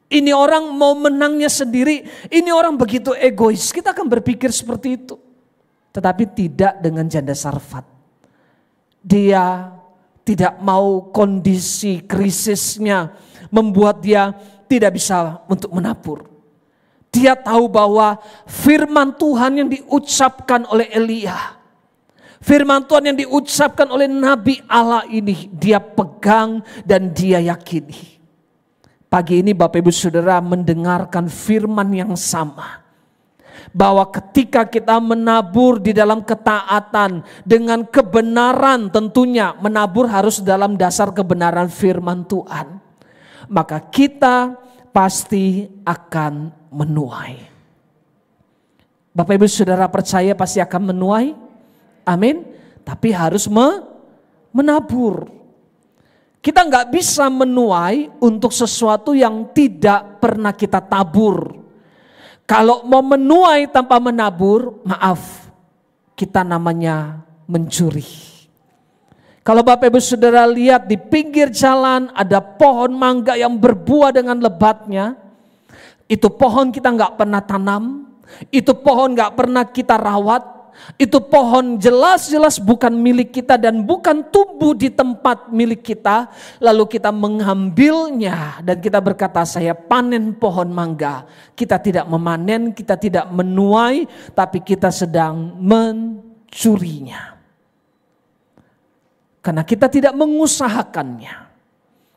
Ini orang mau menangnya sendiri, ini orang begitu egois. Kita akan berpikir seperti itu. Tetapi tidak dengan janda Sarfat. Dia tidak mau kondisi krisisnya membuat dia tidak bisa untuk menabur. Dia tahu bahwa firman Tuhan yang diucapkan oleh Elia, firman Tuhan yang diucapkan oleh Nabi Allah ini dia pegang dan dia yakini. Pagi ini Bapak Ibu Saudara mendengarkan firman yang sama. Bahwa ketika kita menabur di dalam ketaatan dengan kebenaran, tentunya menabur harus dalam dasar kebenaran firman Tuhan. Maka kita pasti akan menuai. Bapak Ibu Saudara percaya pasti akan menuai? Amin. Tapi harus menabur. Kita nggak bisa menuai untuk sesuatu yang tidak pernah kita tabur. Kalau mau menuai tanpa menabur, maaf, kita namanya mencuri. Kalau Bapak Ibu Saudara lihat di pinggir jalan ada pohon mangga yang berbuah dengan lebatnya, itu pohon kita nggak pernah tanam, itu pohon nggak pernah kita rawat, itu pohon jelas-jelas bukan milik kita dan bukan tumbuh di tempat milik kita. Lalu kita mengambilnya dan kita berkata saya panen pohon mangga. Kita tidak memanen, kita tidak menuai, tapi kita sedang mencurinya. Karena kita tidak mengusahakannya.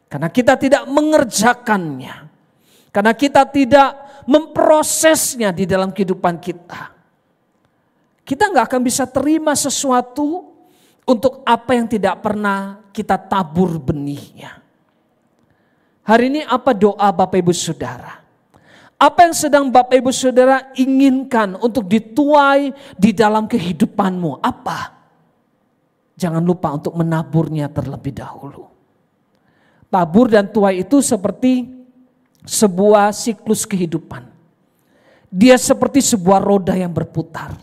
Karena kita tidak mengerjakannya. Karena kita tidak memprosesnya di dalam kehidupan kita. Kita nggak akan bisa terima sesuatu untuk apa yang tidak pernah kita tabur benihnya. Hari ini apa doa Bapak Ibu Saudara? Apa yang sedang Bapak Ibu Saudara inginkan untuk dituai di dalam kehidupanmu? Apa? Jangan lupa untuk menaburnya terlebih dahulu. Tabur dan tuai itu seperti sebuah siklus kehidupan. Dia seperti sebuah roda yang berputar.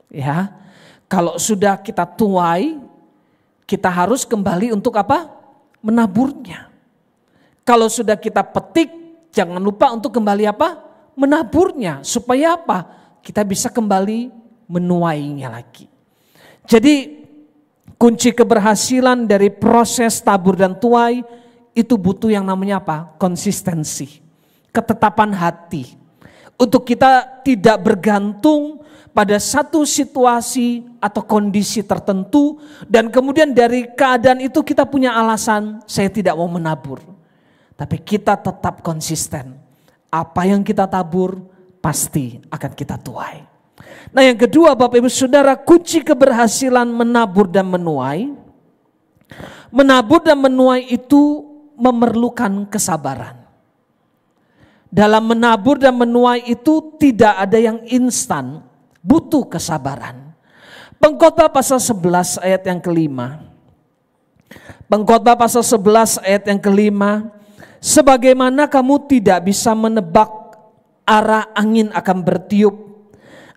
Ya, kalau sudah kita tuai, kita harus kembali untuk apa? Menaburnya. Kalau sudah kita petik, jangan lupa untuk kembali apa? Menaburnya. Supaya apa? Kita bisa kembali menuainya lagi. Jadi kunci keberhasilan dari proses tabur dan tuai itu butuh yang namanya apa? Konsistensi, ketetapan hati. Untuk kita tidak bergantung pada satu situasi atau kondisi tertentu dan kemudian dari keadaan itu kita punya alasan saya tidak mau menabur. Tapi kita tetap konsisten. Apa yang kita tabur pasti akan kita tuai. Nah yang kedua Bapak Ibu Saudara, kunci keberhasilan menabur dan menuai. Menabur dan menuai itu memerlukan kesabaran. Dalam menabur dan menuai itu tidak ada yang instan. Butuh kesabaran. Pengkhotbah pasal 11 ayat yang kelima. Pengkhotbah pasal 11 ayat yang kelima. Sebagaimana kamu tidak bisa menebak arah angin akan bertiup.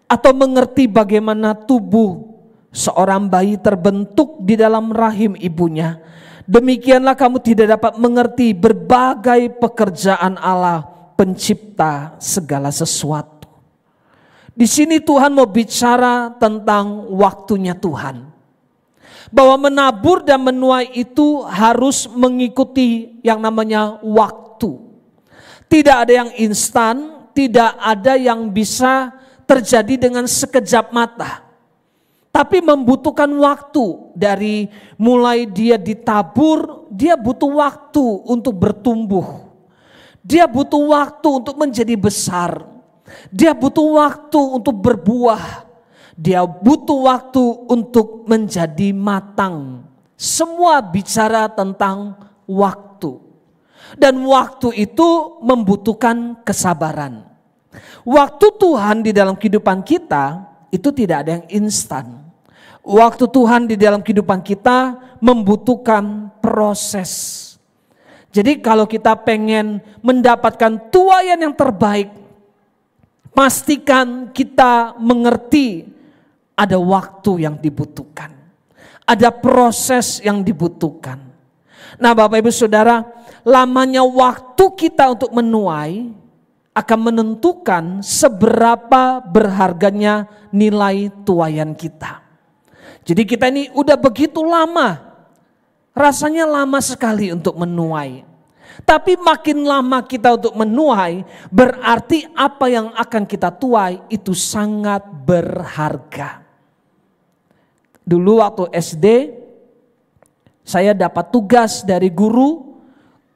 Atau mengerti bagaimana tubuh seorang bayi terbentuk di dalam rahim ibunya. Demikianlah kamu tidak dapat mengerti berbagai pekerjaan Allah pencipta segala sesuatu. Di sini Tuhan mau bicara tentang waktunya Tuhan. Bahwa menabur dan menuai itu harus mengikuti yang namanya waktu. Tidak ada yang instan, tidak ada yang bisa terjadi dengan sekejap mata. Tapi membutuhkan waktu dari mulai dia ditabur, dia butuh waktu untuk bertumbuh. Dia butuh waktu untuk menjadi besar. Dia butuh waktu untuk berbuah. Dia butuh waktu untuk menjadi matang Semua bicara tentang waktu. Dan waktu itu membutuhkan kesabaran. Waktu Tuhan di dalam kehidupan kita itu tidak ada yang instan. Waktu Tuhan di dalam kehidupan kita membutuhkan proses. Jadi kalau kita pengen mendapatkan tuaian yang terbaik, pastikan kita mengerti ada waktu yang dibutuhkan. Ada proses yang dibutuhkan. Nah Bapak Ibu Saudara, lamanya waktu kita untuk menuai akan menentukan seberapa berharganya nilai tuaian kita. Jadi kita ini udah begitu lama, rasanya lama sekali untuk menuai. Tapi makin lama kita untuk menuai, berarti apa yang akan kita tuai itu sangat berharga. Dulu waktu SD, saya dapat tugas dari guru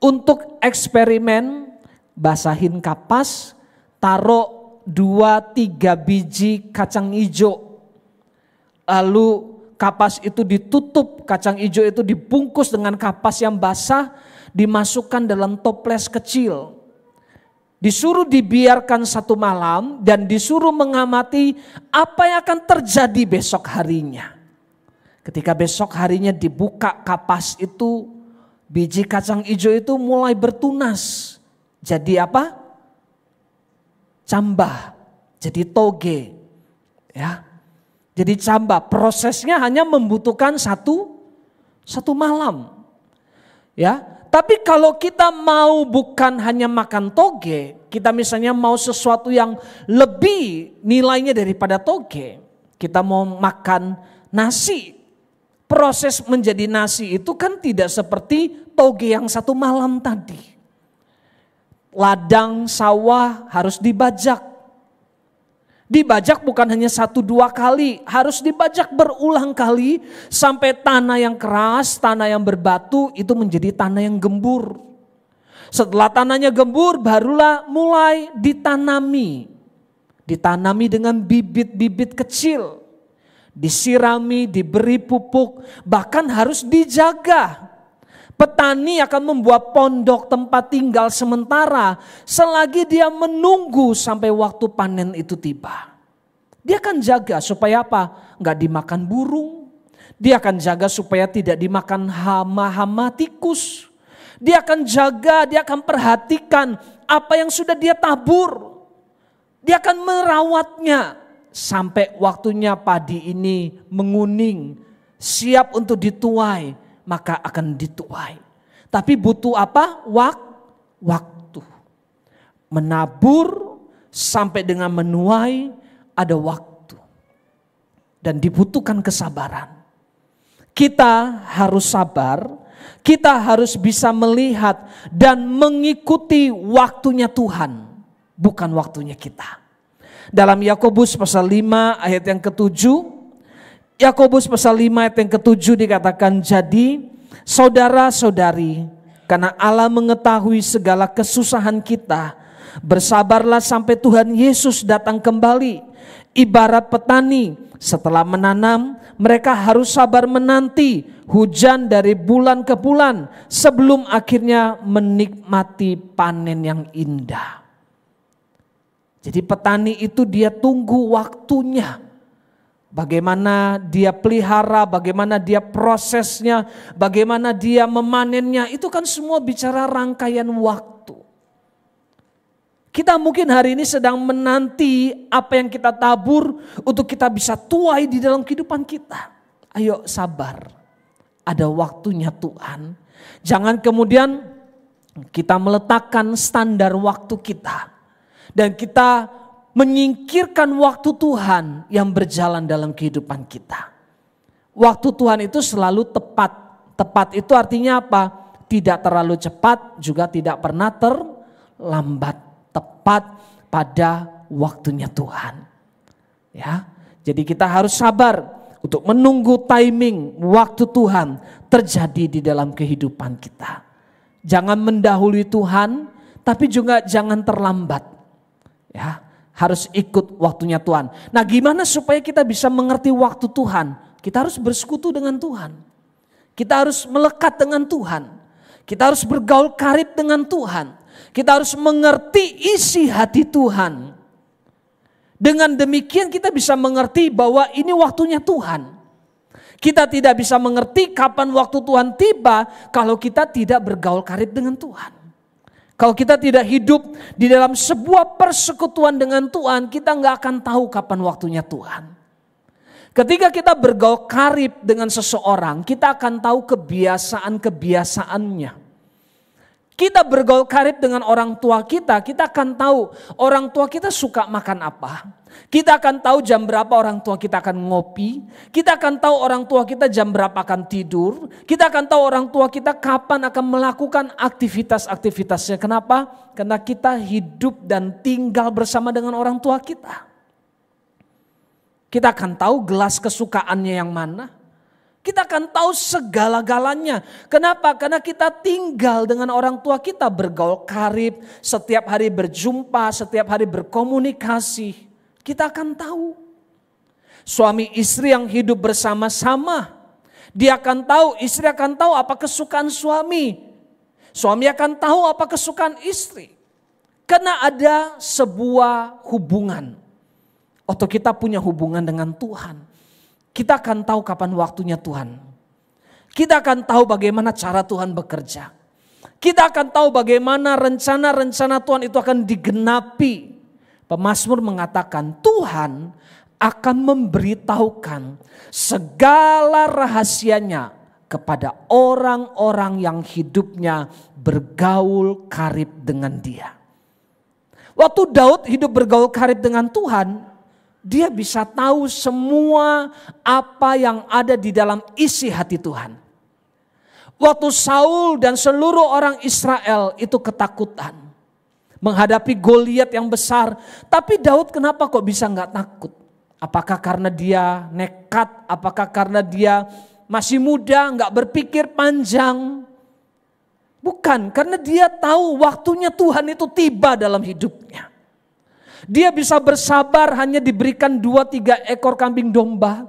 untuk eksperimen basahin kapas, taruh 2-3 biji kacang hijau. Lalu kapas itu ditutup, kacang hijau itu dibungkus dengan kapas yang basah, dimasukkan dalam toples kecil. Disuruh dibiarkan 1 malam dan disuruh mengamati apa yang akan terjadi besok harinya. Ketika besok harinya dibuka kapas itu, biji kacang hijau itu mulai bertunas. Jadi apa? Cambah, jadi toge. Ya. Jadi cambah, prosesnya hanya membutuhkan satu malam. Ya. Tapi kalau kita mau bukan hanya makan toge, kita misalnya mau sesuatu yang lebih nilainya daripada toge. Kita mau makan nasi. Proses menjadi nasi itu kan tidak seperti toge yang 1 malam tadi. Ladang sawah harus dibajak. Dibajak bukan hanya 1-2 kali, harus dibajak berulang kali sampai tanah yang keras, tanah yang berbatu itu menjadi tanah yang gembur. Setelah tanahnya gembur barulah mulai ditanami. Ditanami dengan bibit-bibit kecil. Disirami, diberi pupuk, bahkan harus dijaga. Petani akan membuat pondok tempat tinggal sementara selagi dia menunggu sampai waktu panen itu tiba. Dia akan jaga supaya apa? Enggak dimakan burung. Dia akan jaga supaya tidak dimakan hama-hama tikus. Dia akan jaga, dia akan perhatikan apa yang sudah dia tabur. Dia akan merawatnya sampai waktunya padi ini menguning, siap untuk dituai. Maka akan dituai. Tapi butuh apa? Waktu. Menabur sampai dengan menuai ada waktu. Dan dibutuhkan kesabaran. Kita harus sabar. Kita harus bisa melihat dan mengikuti waktunya Tuhan. Bukan waktunya kita. Dalam Yakobus pasal 5 ayat yang ke-7. Yakobus pasal 5 ayat yang ke-7 dikatakan, jadi saudara-saudari, karena Allah mengetahui segala kesusahan kita, bersabarlah sampai Tuhan Yesus datang kembali. Ibarat petani setelah menanam, mereka harus sabar menanti hujan dari bulan ke bulan sebelum akhirnya menikmati panen yang indah. Jadi petani itu dia tunggu waktunya. Bagaimana dia pelihara, bagaimana dia prosesnya, bagaimana dia memanennya, itu kan semua bicara rangkaian waktu. Kita mungkin hari ini sedang menanti apa yang kita tabur untuk kita bisa tuai di dalam kehidupan kita. Ayo sabar, ada waktunya Tuhan. Jangan kemudian kita meletakkan standar waktu kita dan kita menyingkirkan waktu Tuhan yang berjalan dalam kehidupan kita. Waktu Tuhan itu selalu tepat. Tepat itu artinya apa? Tidak terlalu cepat, juga tidak pernah terlambat. Tepat pada waktunya Tuhan. Ya, jadi kita harus sabar untuk menunggu timing waktu Tuhan terjadi di dalam kehidupan kita. Jangan mendahului Tuhan, tapi juga jangan terlambat. Ya. Harus ikut waktunya Tuhan. Nah gimana supaya kita bisa mengerti waktu Tuhan? Kita harus bersekutu dengan Tuhan. Kita harus melekat dengan Tuhan. Kita harus bergaul karib dengan Tuhan. Kita harus mengerti isi hati Tuhan. Dengan demikian kita bisa mengerti bahwa ini waktunya Tuhan. Kita tidak bisa mengerti kapan waktu Tuhan tiba kalau kita tidak bergaul karib dengan Tuhan. Kalau kita tidak hidup di dalam sebuah persekutuan dengan Tuhan, kita nggak akan tahu kapan waktunya Tuhan. Ketika kita bergaul karib dengan seseorang, kita akan tahu kebiasaan-kebiasaannya. Kita bergaul karib dengan orang tua kita akan tahu orang tua kita suka makan apa. Kita akan tahu jam berapa orang tua kita akan ngopi. Kita akan tahu orang tua kita jam berapa akan tidur. Kita akan tahu orang tua kita kapan akan melakukan aktivitas-aktivitasnya. Kenapa? Karena kita hidup dan tinggal bersama dengan orang tua kita. Kita akan tahu gelas kesukaannya yang mana. Kita akan tahu segala-galanya. Kenapa? Karena kita tinggal dengan orang tua kita, bergaul karib, setiap hari berjumpa, setiap hari berkomunikasi. Kita akan tahu. Suami istri yang hidup bersama-sama, dia akan tahu, istri akan tahu apa kesukaan suami. Suami akan tahu apa kesukaan istri. Karena ada sebuah hubungan. Atau kita punya hubungan dengan Tuhan. Kita akan tahu kapan waktunya Tuhan. Kita akan tahu bagaimana cara Tuhan bekerja. Kita akan tahu bagaimana rencana-rencana Tuhan itu akan digenapi. Pemazmur mengatakan Tuhan akan memberitahukan segala rahasianya kepada orang-orang yang hidupnya bergaul karib dengan Dia. Waktu Daud hidup bergaul karib dengan Tuhan, dia bisa tahu semua apa yang ada di dalam isi hati Tuhan. Waktu Saul dan seluruh orang Israel itu ketakutan menghadapi Goliat yang besar. Tapi Daud kenapa kok bisa nggak takut? Apakah karena dia nekat? Apakah karena dia masih muda, nggak berpikir panjang? Bukan, karena dia tahu waktunya Tuhan itu tiba dalam hidupnya. Dia bisa bersabar hanya diberikan 2-3 ekor kambing domba.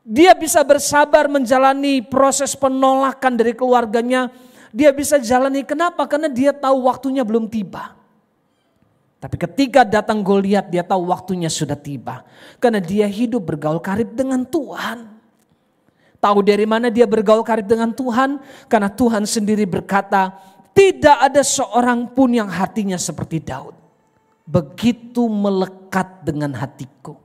Dia bisa bersabar menjalani proses penolakan dari keluarganya. Dia bisa jalani, kenapa? Karena dia tahu waktunya belum tiba. Tapi ketika datang Goliat, dia tahu waktunya sudah tiba. Karena dia hidup bergaul karib dengan Tuhan. Tahu dari mana dia bergaul karib dengan Tuhan? Karena Tuhan sendiri berkata, tidak ada seorang pun yang hatinya seperti Daud. Begitu melekat dengan hatiku.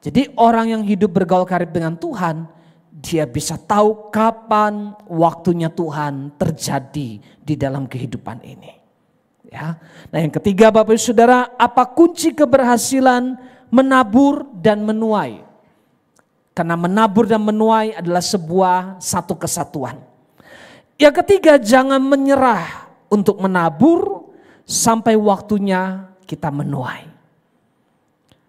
Jadi orang yang hidup bergaul karib dengan Tuhan, dia bisa tahu kapan waktunya Tuhan terjadi di dalam kehidupan ini. Ya. Nah yang ketiga Bapak Ibu Saudara, apa kunci keberhasilan menabur dan menuai? Karena menabur dan menuai adalah satu kesatuan. Yang ketiga, jangan menyerah untuk menabur sampai waktunya kita menuai.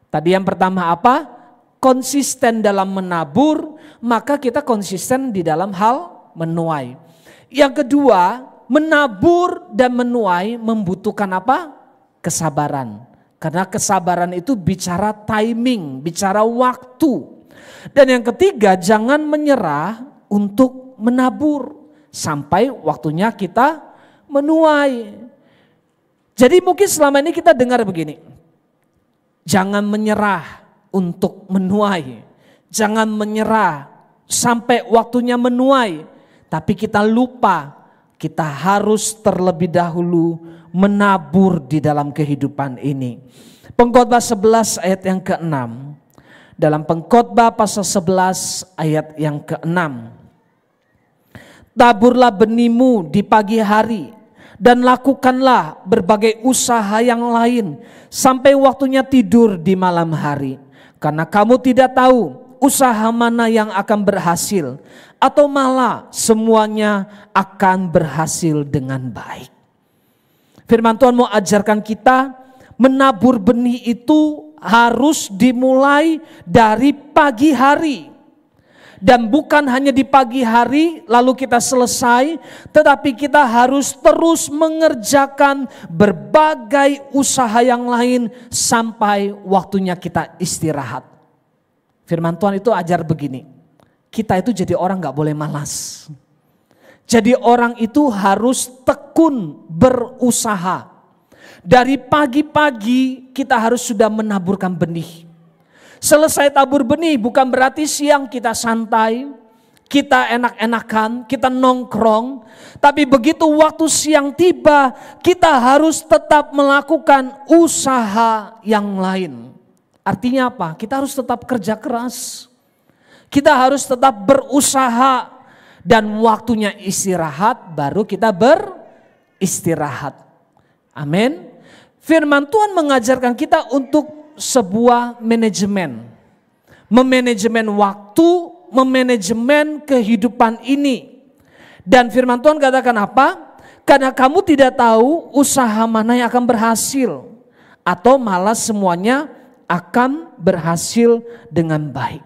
Tadi yang pertama apa? Konsisten dalam menabur, maka kita konsisten di dalam hal menuai. Yang kedua, menabur dan menuai membutuhkan apa? Kesabaran. Karena kesabaran itu bicara timing, bicara waktu. Dan yang ketiga, jangan menyerah untuk menabur sampai waktunya kita menuai. Jadi mungkin selama ini kita dengar begini, jangan menyerah untuk menuai, jangan menyerah sampai waktunya menuai. Tapi kita lupa, kita harus terlebih dahulu menabur di dalam kehidupan ini. Pengkhotbah 11 ayat yang ke-6. Dalam Pengkhotbah pasal 11 ayat yang ke-6. Taburlah benihmu di pagi hari, dan lakukanlah berbagai usaha yang lain sampai waktunya tidur di malam hari. Karena kamu tidak tahu usaha mana yang akan berhasil, atau malah semuanya akan berhasil dengan baik. Firman Tuhan mau ajarkan kita, menabur benih itu harus dimulai dari pagi hari. Dan bukan hanya di pagi hari lalu kita selesai, tetapi kita harus terus mengerjakan berbagai usaha yang lain sampai waktunya kita istirahat. Firman Tuhan itu ajar begini, kita itu jadi orang gak boleh malas. Jadi orang itu harus tekun berusaha. Dari pagi-pagi kita harus sudah menaburkan benih. Selesai tabur benih bukan berarti siang kita santai, kita enak-enakan, kita nongkrong. Tapi begitu waktu siang tiba, kita harus tetap melakukan usaha yang lain. Artinya apa? Kita harus tetap kerja keras. Kita harus tetap berusaha dan waktunya istirahat baru kita beristirahat. Amin. Firman Tuhan mengajarkan kita untuk sebuah manajemen. Memanajemen waktu, memanajemen kehidupan ini. Dan firman Tuhan katakan apa? Karena kamu tidak tahu usaha mana yang akan berhasil. Atau malah semuanya akan berhasil dengan baik.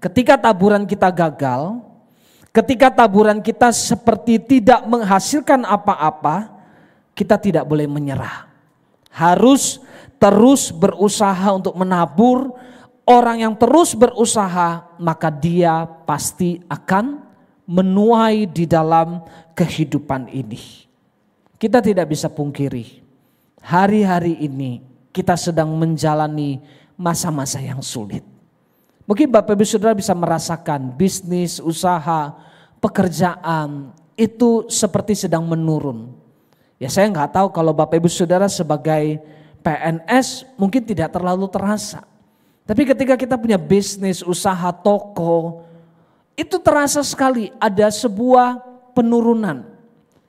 Ketika taburan kita gagal, ketika taburan kita seperti tidak menghasilkan apa-apa, kita tidak boleh menyerah. Harus terus berusaha untuk menabur. Orang yang terus berusaha, maka dia pasti akan menuai di dalam kehidupan ini. Kita tidak bisa pungkiri, hari-hari ini kita sedang menjalani masa-masa yang sulit. Mungkin Bapak Ibu Saudara bisa merasakan bisnis, usaha, pekerjaan itu seperti sedang menurun. Ya saya nggak tahu kalau Bapak Ibu Saudara sebagai PNS mungkin tidak terlalu terasa. Tapi ketika kita punya bisnis, usaha, toko, itu terasa sekali ada sebuah penurunan.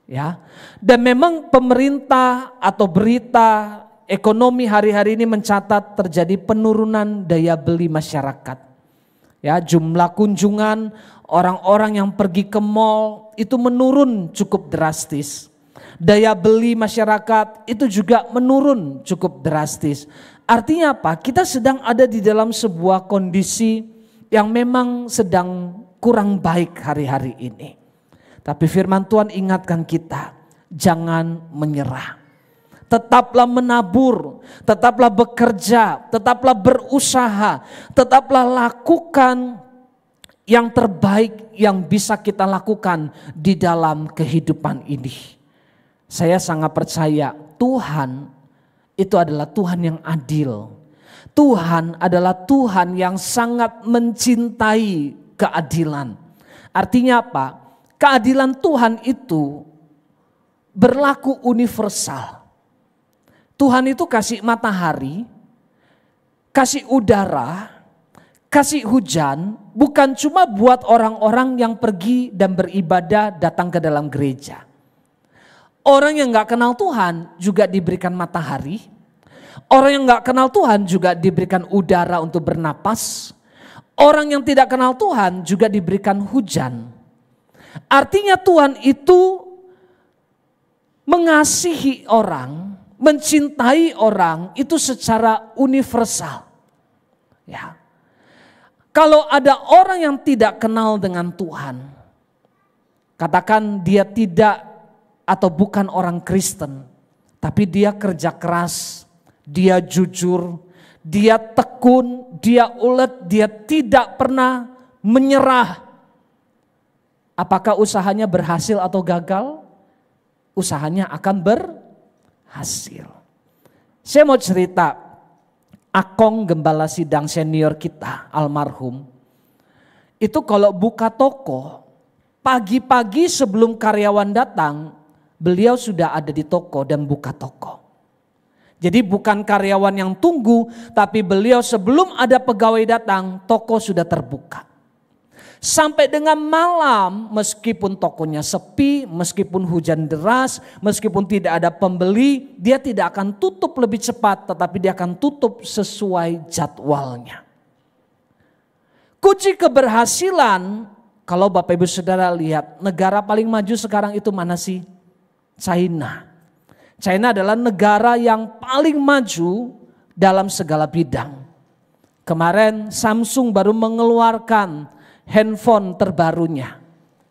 Ya. Dan memang pemerintah atau berita ekonomi hari-hari ini mencatat terjadi penurunan daya beli masyarakat. Ya, jumlah kunjungan orang-orang yang pergi ke mal itu menurun cukup drastis. Daya beli masyarakat itu juga menurun cukup drastis. Artinya apa? Kita sedang ada di dalam sebuah kondisi yang memang sedang kurang baik hari-hari ini. Tapi firman Tuhan ingatkan kita, jangan menyerah. Tetaplah menabur, tetaplah bekerja, tetaplah berusaha, tetaplah lakukan yang terbaik yang bisa kita lakukan di dalam kehidupan ini. Saya sangat percaya Tuhan itu adalah Tuhan yang adil. Tuhan adalah Tuhan yang sangat mencintai keadilan. Artinya apa? Keadilan Tuhan itu berlaku universal. Tuhan itu kasih matahari, kasih udara, kasih hujan, bukan cuma buat orang-orang yang pergi dan beribadah datang ke dalam gereja. Orang yang gak kenal Tuhan juga diberikan matahari. Orang yang gak kenal Tuhan juga diberikan udara untuk bernapas. Orang yang tidak kenal Tuhan juga diberikan hujan. Artinya Tuhan itu mengasihi orang, mencintai orang itu secara universal. Ya. Kalau ada orang yang tidak kenal dengan Tuhan, katakan dia tidak atau bukan orang Kristen, tapi dia kerja keras, dia jujur, dia tekun, dia ulet, dia tidak pernah menyerah. Apakah usahanya berhasil atau gagal? Usahanya akan berhasil. Saya mau cerita, Akong gembala sidang senior kita, almarhum. Itu kalau buka toko, pagi-pagi sebelum karyawan datang, beliau sudah ada di toko dan buka toko. Jadi bukan karyawan yang tunggu, tapi beliau sebelum ada pegawai datang, toko sudah terbuka. Sampai dengan malam, meskipun tokonya sepi, meskipun hujan deras, meskipun tidak ada pembeli, dia tidak akan tutup lebih cepat, tetapi dia akan tutup sesuai jadwalnya. Kunci keberhasilan, kalau Bapak Ibu Saudara lihat, negara paling maju sekarang itu mana sih? China. China adalah negara yang paling maju dalam segala bidang. Kemarin Samsung baru mengeluarkan handphone terbarunya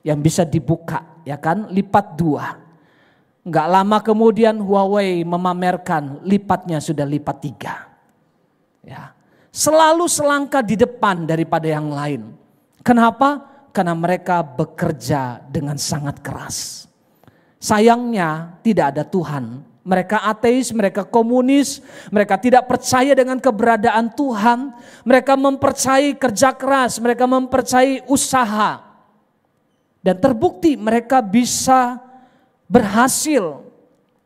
yang bisa dibuka, ya kan, lipat 2. Enggak lama kemudian Huawei memamerkan lipatnya sudah lipat 3. Ya. Selalu selangkah di depan daripada yang lain. Kenapa? Karena mereka bekerja dengan sangat keras. Sayangnya tidak ada Tuhan. Mereka ateis, mereka komunis, mereka tidak percaya dengan keberadaan Tuhan. Mereka mempercayai kerja keras, mereka mempercayai usaha. Dan terbukti mereka bisa berhasil.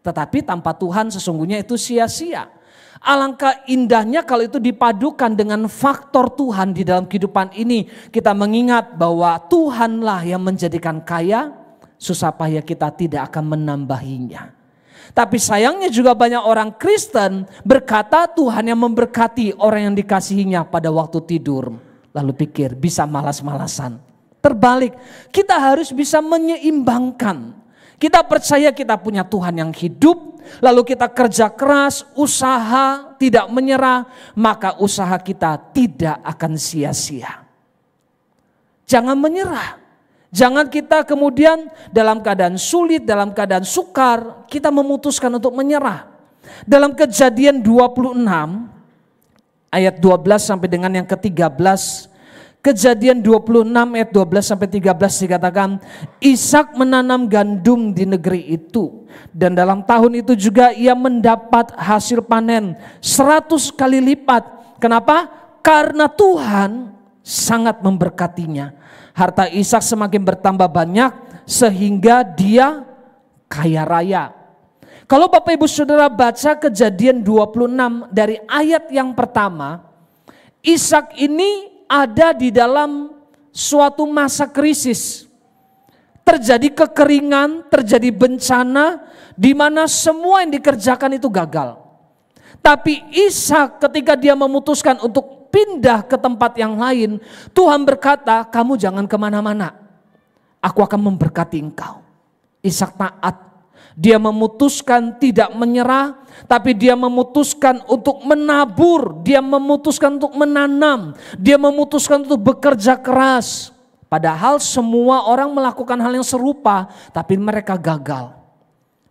Tetapi tanpa Tuhan sesungguhnya itu sia-sia. Alangkah indahnya kalau itu dipadukan dengan faktor Tuhan di dalam kehidupan ini. Kita mengingat bahwa Tuhanlah yang menjadikan kaya, susah payah kita tidak akan menambahinya. Tapi sayangnya juga banyak orang Kristen berkata Tuhan yang memberkati orang yang dikasihinya pada waktu tidur. Lalu pikir bisa malas-malasan. Terbalik, kita harus bisa menyeimbangkan. Kita percaya kita punya Tuhan yang hidup, lalu kita kerja keras, usaha, tidak menyerah, maka usaha kita tidak akan sia-sia. Jangan menyerah. Jangan kita kemudian dalam keadaan sulit, dalam keadaan sukar, kita memutuskan untuk menyerah. Dalam Kejadian 26 ayat 12 sampai dengan yang ke-13, Kejadian 26 ayat 12 sampai 13 dikatakan, Ishak menanam gandum di negeri itu, dan dalam tahun itu juga ia mendapat hasil panen 100 kali lipat. Kenapa? Karena Tuhan sangat memberkatinya. Harta Ishak semakin bertambah banyak sehingga dia kaya raya. Kalau Bapak Ibu Saudara baca Kejadian 26 dari ayat yang pertama, Ishak ini ada di dalam suatu masa krisis. Terjadi kekeringan, terjadi bencana di mana semua yang dikerjakan itu gagal. Tapi Ishak ketika dia memutuskan untuk pindah ke tempat yang lain, Tuhan berkata, kamu jangan kemana-mana, aku akan memberkati engkau. Ishak taat. Dia memutuskan tidak menyerah, tapi dia memutuskan untuk menabur, dia memutuskan untuk menanam, dia memutuskan untuk bekerja keras. Padahal semua orang melakukan hal yang serupa, tapi mereka gagal.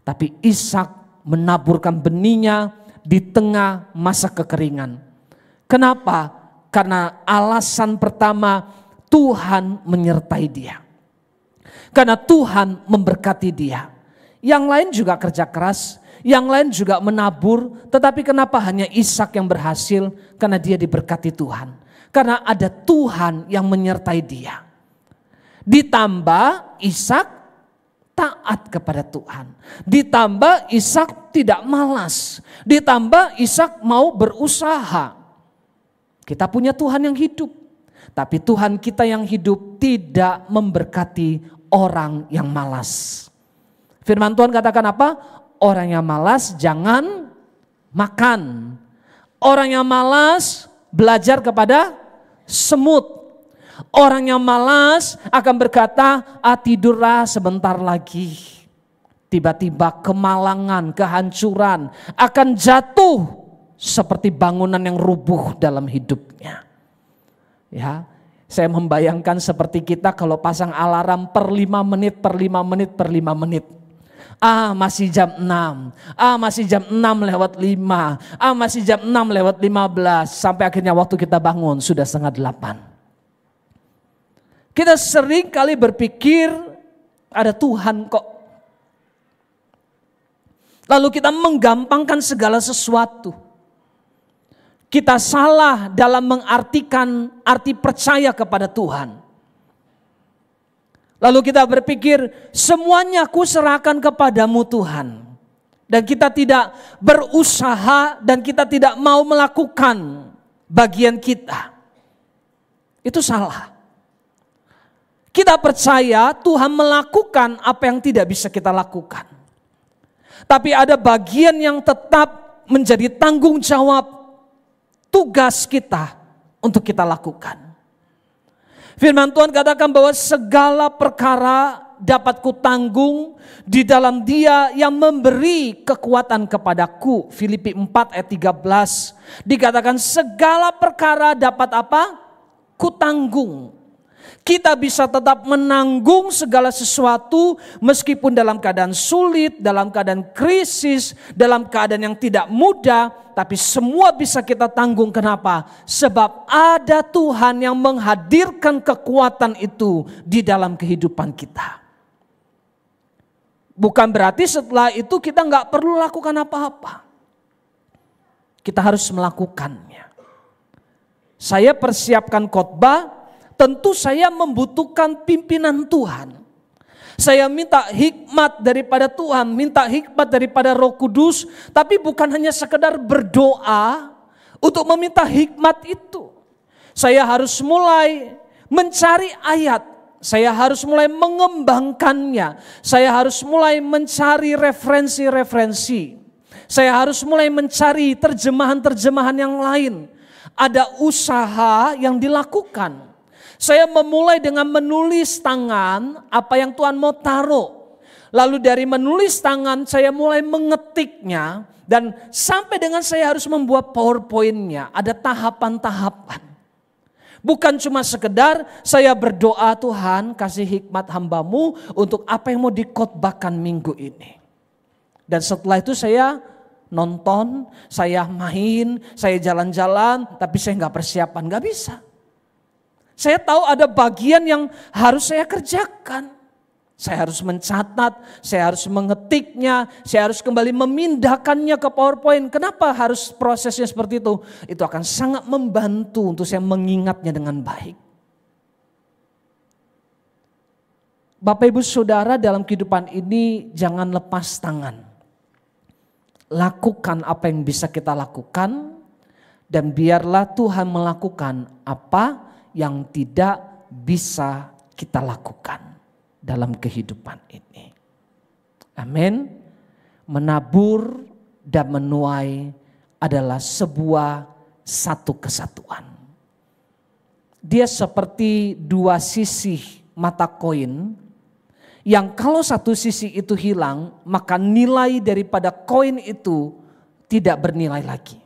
Tapi Ishak menaburkan benihnya di tengah masa kekeringan. Kenapa? Karena alasan pertama, Tuhan menyertai dia. Karena Tuhan memberkati dia. Yang lain juga kerja keras, yang lain juga menabur, tetapi kenapa hanya Ishak yang berhasil? Karena dia diberkati Tuhan. Karena ada Tuhan yang menyertai dia. Ditambah Ishak taat kepada Tuhan. Ditambah Ishak tidak malas. Ditambah Ishak mau berusaha. Kita punya Tuhan yang hidup. Tapi Tuhan kita yang hidup tidak memberkati orang yang malas. Firman Tuhan katakan apa? Orang yang malas jangan makan. Orang yang malas belajar kepada semut. Orang yang malas akan berkata, tidurlah sebentar lagi. Tiba-tiba kemalangan, kehancuran akan jatuh seperti bangunan yang rubuh dalam hidupnya. Ya, saya membayangkan seperti kita kalau pasang alarm per 5 menit, per 5 menit, per 5 menit. Masih jam 6, masih jam 6:05, masih jam 6:15, sampai akhirnya waktu kita bangun sudah 7:30. Kita sering kali berpikir ada Tuhan kok. Lalu kita menggampangkan segala sesuatu. Kita salah dalam mengartikan arti percaya kepada Tuhan. Lalu kita berpikir semuanya aku serahkan kepadamu Tuhan. Dan kita tidak berusaha dan kita tidak mau melakukan bagian kita. Itu salah. Kita percaya Tuhan melakukan apa yang tidak bisa kita lakukan. Tapi ada bagian yang tetap menjadi tanggung jawab tugas kita untuk kita lakukan. Firman Tuhan katakan bahwa segala perkara dapat kutanggung di dalam Dia yang memberi kekuatan kepadaku. Filipi 4 ayat 13 dikatakan segala perkara dapat apa? Kutanggung. Kita bisa tetap menanggung segala sesuatu meskipun dalam keadaan sulit, dalam keadaan krisis, dalam keadaan yang tidak mudah. Tapi semua bisa kita tanggung. Kenapa? Sebab ada Tuhan yang menghadirkan kekuatan itu di dalam kehidupan kita. Bukan berarti setelah itu kita nggak perlu lakukan apa-apa. Kita harus melakukannya. Saya persiapkan khotbah. Tentu saya membutuhkan pimpinan Tuhan. Saya minta hikmat daripada Tuhan, minta hikmat daripada Roh Kudus. Tapi bukan hanya sekedar berdoa untuk meminta hikmat itu. Saya harus mulai mencari ayat. Saya harus mulai mengembangkannya. Saya harus mulai mencari referensi-referensi. Saya harus mulai mencari terjemahan-terjemahan yang lain. Ada usaha yang dilakukan. Saya memulai dengan menulis tangan apa yang Tuhan mau taruh. Lalu dari menulis tangan saya mulai mengetiknya. Dan sampai dengan saya harus membuat PowerPoint-nya. Ada tahapan-tahapan. Bukan cuma sekedar saya berdoa, Tuhan kasih hikmat hamba-Mu untuk apa yang mau dikhotbahkan minggu ini. Dan setelah itu saya nonton, saya main, saya jalan-jalan. Tapi saya gak persiapan, gak bisa. Saya tahu ada bagian yang harus saya kerjakan. Saya harus mencatat, saya harus mengetiknya, saya harus kembali memindahkannya ke PowerPoint. Kenapa harus prosesnya seperti itu? Itu akan sangat membantu untuk saya mengingatnya dengan baik. Bapak Ibu Saudara, dalam kehidupan ini jangan lepas tangan. Lakukan apa yang bisa kita lakukan dan biarlah Tuhan melakukan apa yang tidak bisa kita lakukan dalam kehidupan ini. Amin. Menabur dan menuai adalah sebuah satu kesatuan. Dia seperti dua sisi mata koin yang kalau satu sisi itu hilang, maka nilai daripada koin itu tidak bernilai lagi.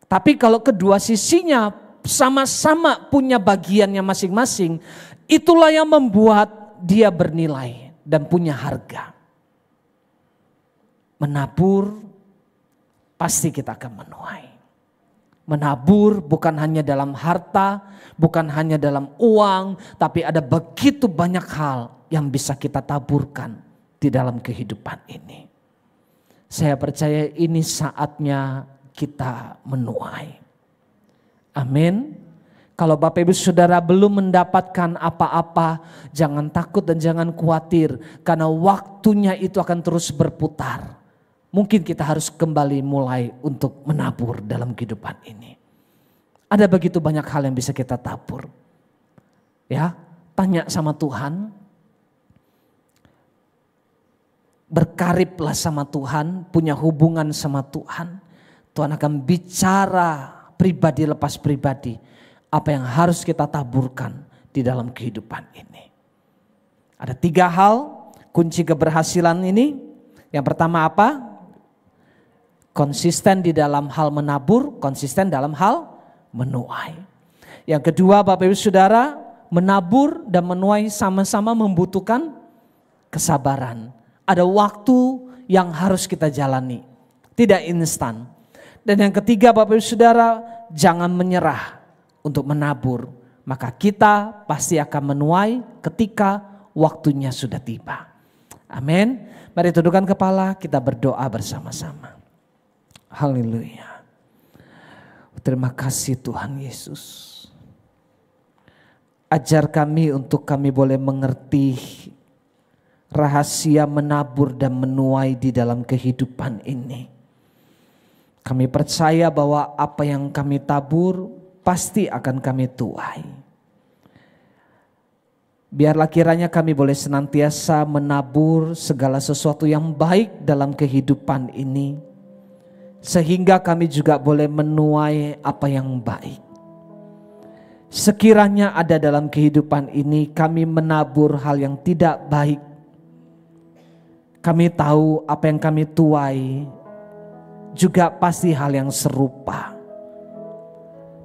Tapi kalau kedua sisinya sama-sama punya bagiannya masing-masing, itulah yang membuat dia bernilai dan punya harga. Menabur pasti kita akan menuai. Menabur bukan hanya dalam harta, bukan hanya dalam uang, tapi ada begitu banyak hal yang bisa kita taburkan di dalam kehidupan ini. Saya percaya ini saatnya kita menuai. Amin. Kalau Bapak Ibu Saudara belum mendapatkan apa-apa, jangan takut dan jangan khawatir. Karena waktunya itu akan terus berputar. Mungkin kita harus kembali mulai untuk menabur dalam kehidupan ini. Ada begitu banyak hal yang bisa kita tabur. Ya, tanya sama Tuhan. Berkariblah sama Tuhan, punya hubungan sama Tuhan. Tuhan akan bicara pribadi lepas pribadi. Apa yang harus kita taburkan di dalam kehidupan ini. Ada 3 hal kunci keberhasilan ini. Yang pertama apa? Konsisten di dalam hal menabur, konsisten dalam hal menuai. Yang kedua Bapak Ibu Saudara, menabur dan menuai sama-sama membutuhkan kesabaran. Ada waktu yang harus kita jalani, tidak instan. Dan yang ketiga Bapak Ibu Saudara, jangan menyerah untuk menabur. Maka kita pasti akan menuai ketika waktunya sudah tiba. Amin. Mari tundukkan kepala, kita berdoa bersama-sama. Haleluya. Terima kasih Tuhan Yesus. Ajar kami untuk kami boleh mengerti rahasia menabur dan menuai di dalam kehidupan ini. Kami percaya bahwa apa yang kami tabur pasti akan kami tuai. Biarlah kiranya kami boleh senantiasa menabur segala sesuatu yang baik dalam kehidupan ini. Sehingga kami juga boleh menuai apa yang baik. Sekiranya ada dalam kehidupan ini kami menabur hal yang tidak baik. Kami tahu apa yang kami tuai juga pasti hal yang serupa.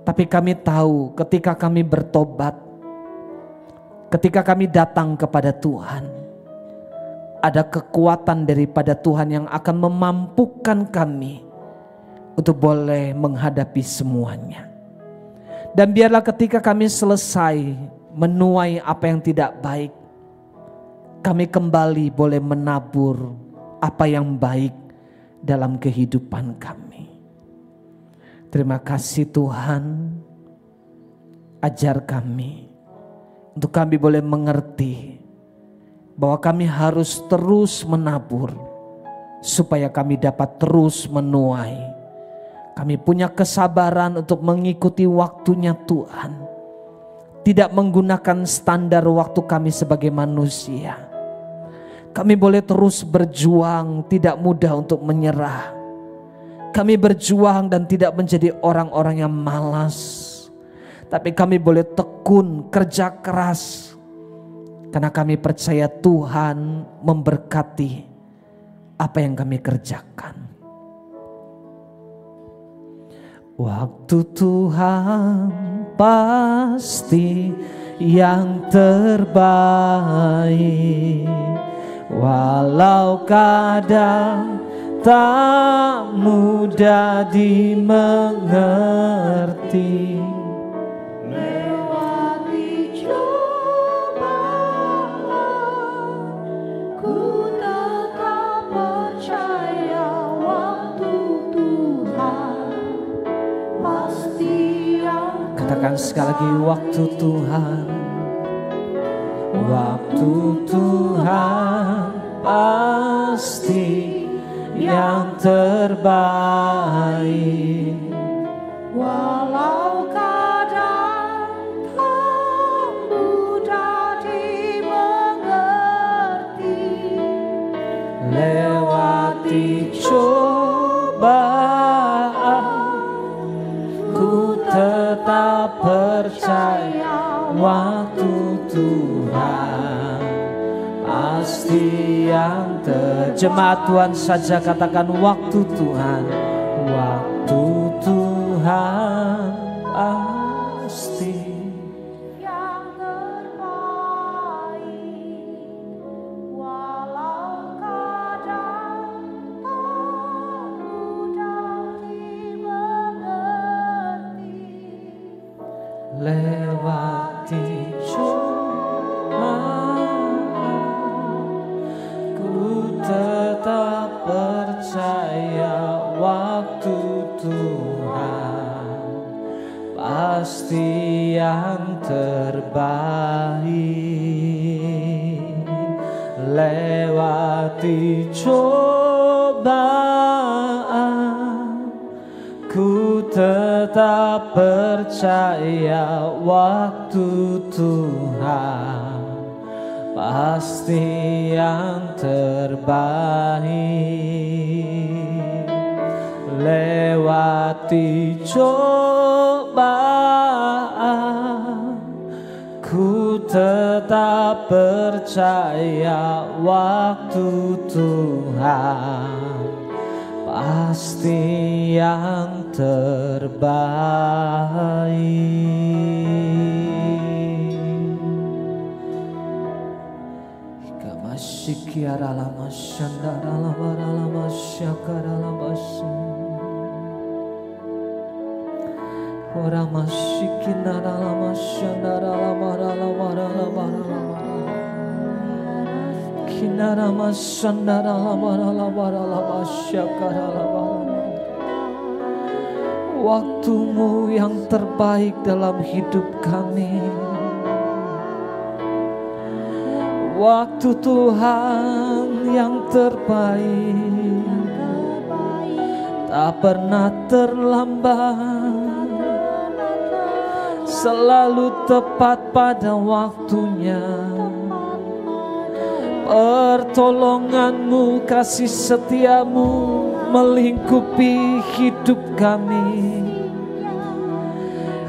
Tapi kami tahu ketika kami bertobat, ketika kami datang kepada Tuhan, ada kekuatan daripada Tuhan yang akan memampukan kami untuk boleh menghadapi semuanya. Dan biarlah ketika kami selesai menuai apa yang tidak baik, kami kembali boleh menabur apa yang baik dalam kehidupan kami. Terima kasih Tuhan, ajar kami untuk kami boleh mengerti bahwa kami harus terus menabur supaya kami dapat terus menuai. Kami punya kesabaran untuk mengikuti waktunya Tuhan, tidak menggunakan standar waktu kami sebagai manusia. Kami boleh terus berjuang, tidak mudah untuk menyerah. Kami berjuang dan tidak menjadi orang-orang yang malas, tapi kami boleh tekun, kerja keras, karena kami percaya Tuhan memberkati apa yang kami kerjakan. Waktu Tuhan pasti yang terbaik, walau kadang tak mudah dimengerti. Lewati cobaan, ku tetap percaya waktu Tuhan pasti yang terbaik. Katakan sekali lagi, waktu Tuhan, waktu Tuhan pasti yang terbaik, walau kadang tak mudah dimengerti. lewati cobaan, ku tetap percaya waktu Tuhan pasti yang terjemaat Tuhan saja katakan waktu Tuhan, waktu Tuhan pasti Yang terbaik, walau kadang tak mudah dimengerti. lewati cobaan, ku tetap percaya waktu Tuhan pasti yang terbaik. Lewati cobaan, ku tetap percaya waktu Tuhan pasti yang terbaik. Lewati cobaan, ku tetap percaya waktu Tuhan pasti yang terbaik. Ikamasyikiyara lama syandara lama lama syakara lama ora masyikinara lama syandara lama lama lama kinara masandara lama lama syakara lama. Waktumu yang terbaik dalam hidup kami, waktu Tuhan yang terbaik, tak pernah terlambat, selalu tepat pada waktunya. Pertolonganmu, kasih setiamu melingkupi hidup kami.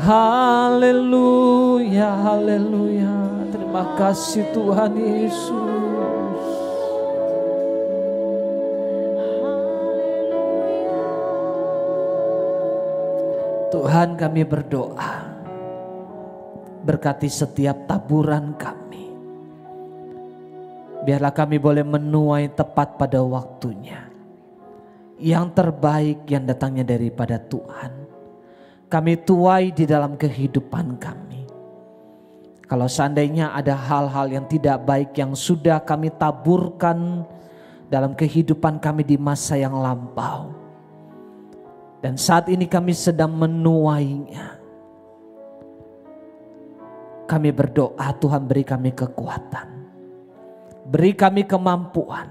Haleluya, haleluya. Terima kasih Tuhan Yesus. Tuhan, kami berdoa, berkati setiap taburan kami. Biarlah kami boleh menuai tepat pada waktunya. Yang terbaik yang datangnya daripada Tuhan, kami tuai di dalam kehidupan kami. Kalau seandainya ada hal-hal yang tidak baik yang sudah kami taburkan dalam kehidupan kami di masa yang lampau, dan saat ini kami sedang menuainya, kami berdoa Tuhan beri kami kekuatan, beri kami kemampuan,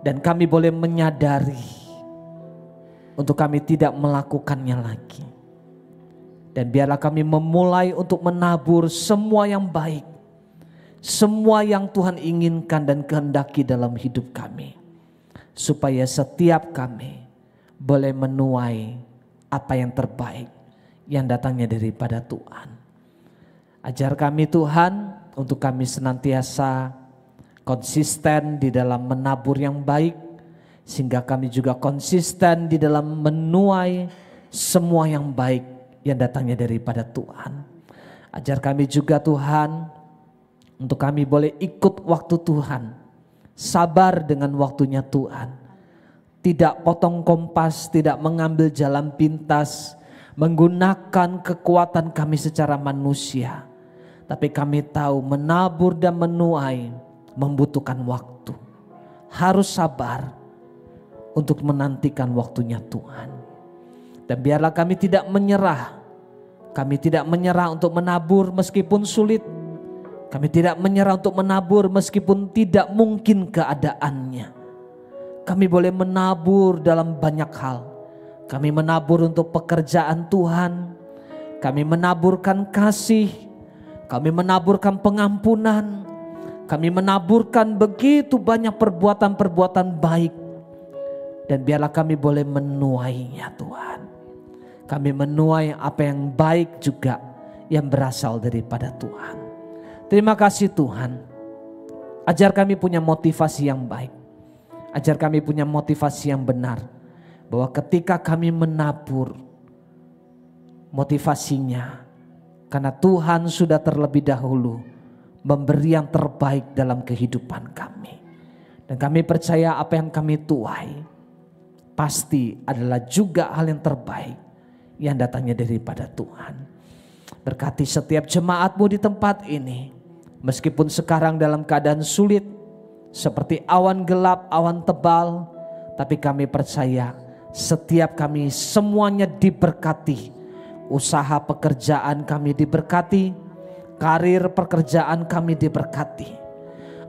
dan kami boleh menyadari untuk kami tidak melakukannya lagi. Dan biarlah kami memulai untuk menabur semua yang baik, semua yang Tuhan inginkan dan kehendaki dalam hidup kami, supaya setiap kami boleh menuai apa yang terbaik yang datangnya daripada Tuhan. Ajar kami Tuhan untuk kami senantiasa konsisten di dalam menabur yang baik, sehingga kami juga konsisten di dalam menuai semua yang baik yang datangnya daripada Tuhan. Ajar kami juga Tuhan untuk kami boleh ikut waktu Tuhan, sabar dengan waktunya Tuhan, tidak potong kompas, tidak mengambil jalan pintas, menggunakan kekuatan kami secara manusia. Tapi kami tahu menabur dan menuai membutuhkan waktu. Harus sabar untuk menantikan waktunya Tuhan. Dan biarlah kami tidak menyerah. Kami tidak menyerah untuk menabur meskipun sulit. Kami tidak menyerah untuk menabur meskipun tidak mungkin keadaannya. Kami boleh menabur dalam banyak hal. Kami menabur untuk pekerjaan Tuhan. Kami menaburkan kasih. Kami menaburkan pengampunan. Kami menaburkan begitu banyak perbuatan-perbuatan baik. Dan biarlah kami boleh menuainya Tuhan. Kami menuai apa yang baik juga yang berasal daripada Tuhan. Terima kasih Tuhan. Ajar kami punya motivasi yang baik. Ajar kami punya motivasi yang benar. Bahwa ketika kami menabur, motivasinya karena Tuhan sudah terlebih dahulu memberi yang terbaik dalam kehidupan kami. Dan kami percaya apa yang kami tuai pasti adalah juga hal yang terbaik yang datangnya daripada Tuhan. Berkati setiap jemaat-Mu di tempat ini. Meskipun sekarang dalam keadaan sulit, seperti awan gelap, awan tebal, tapi kami percaya setiap kami semuanya diberkati. Usaha pekerjaan kami diberkati, karir pekerjaan kami diberkati,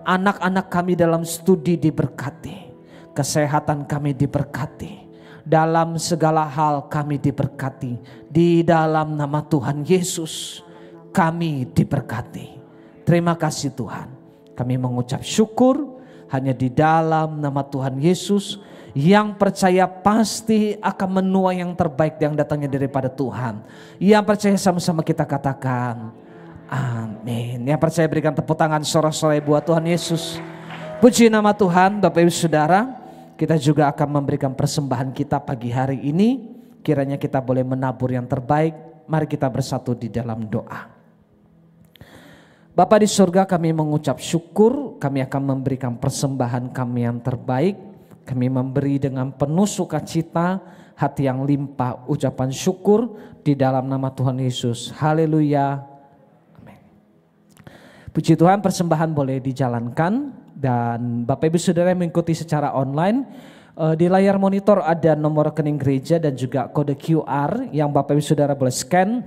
anak-anak kami dalam studi diberkati, kesehatan kami diberkati. Dalam segala hal kami diberkati. Di dalam nama Tuhan Yesus kami diberkati. Terima kasih Tuhan. Kami mengucap syukur hanya di dalam nama Tuhan Yesus, yang percaya pasti akan menuai yang terbaik yang datangnya daripada Tuhan. Yang percaya sama-sama kita katakan amin. Yang percaya berikan tepuk tangan sorak-sorai buat Tuhan Yesus. Puji nama Tuhan. Bapak Ibu Saudara, kita juga akan memberikan persembahan kita pagi hari ini. Kiranya kita boleh menabur yang terbaik. Mari kita bersatu di dalam doa. Bapa di surga, kami mengucap syukur. Kami akan memberikan persembahan kami yang terbaik. Kami memberi dengan penuh sukacita, hati yang limpah ucapan syukur di dalam nama Tuhan Yesus. Haleluya. Amin. Puji Tuhan, persembahan boleh dijalankan. Dan Bapak Ibu Saudara yang mengikuti secara online, di layar monitor ada nomor rekening gereja dan juga kode QR yang Bapak Ibu Saudara boleh scan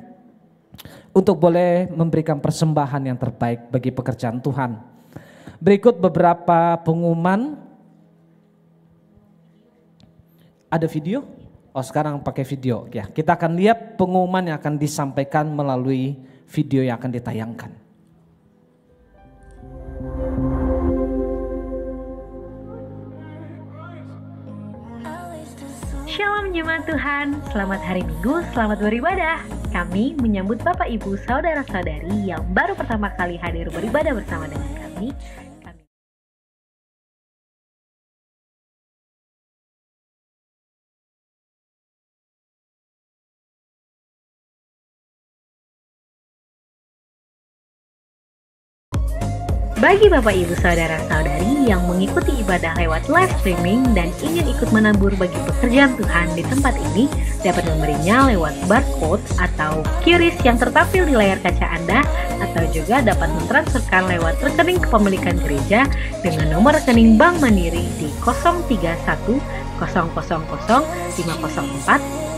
untuk boleh memberikan persembahan yang terbaik bagi pekerjaan Tuhan. Berikut beberapa pengumuman. Ada video? Oh, sekarang pakai video ya. Kita akan lihat pengumuman yang akan disampaikan melalui video yang akan ditayangkan. Shalom jemaat Tuhan, selamat hari Minggu, selamat beribadah. Kami menyambut Bapak Ibu Saudara-saudari yang baru pertama kali hadir beribadah bersama dengan kami. Bagi Bapak Ibu Saudara-saudari yang mengikuti ibadah lewat live streaming dan ingin ikut menabur bagi pekerjaan Tuhan di tempat ini, dapat memberinya lewat barcode atau QRIS yang tertampil di layar kaca Anda, atau juga dapat mentransferkan lewat rekening kepemilikan gereja dengan nomor rekening Bank Mandiri di 031 000 504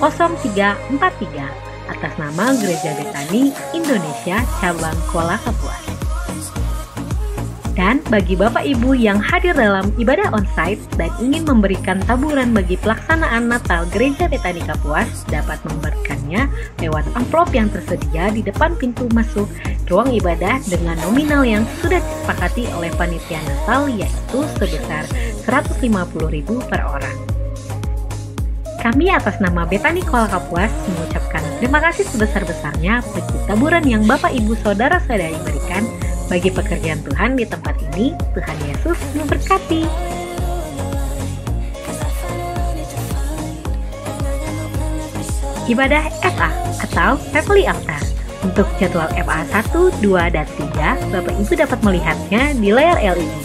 0343 atas nama Gereja Betani Indonesia Cabang Kuala Kapuas. Dan bagi Bapak Ibu yang hadir dalam ibadah onsite dan ingin memberikan taburan bagi pelaksanaan Natal Gereja Betani Kapuas, dapat memberikannya lewat amplop yang tersedia di depan pintu masuk ruang ibadah dengan nominal yang sudah disepakati oleh panitia Natal, yaitu sebesar 150.000 per orang. Kami atas nama Betani Kuala Kapuas mengucapkan terima kasih sebesar-besarnya bagi taburan yang Bapak Ibu Saudara-saudari berikan bagi pekerjaan Tuhan di tempat ini. Tuhan Yesus memberkati. Ibadah FA atau Family Altar. Untuk jadwal FA 1, 2, dan 3, Bapak Ibu dapat melihatnya di layar LED.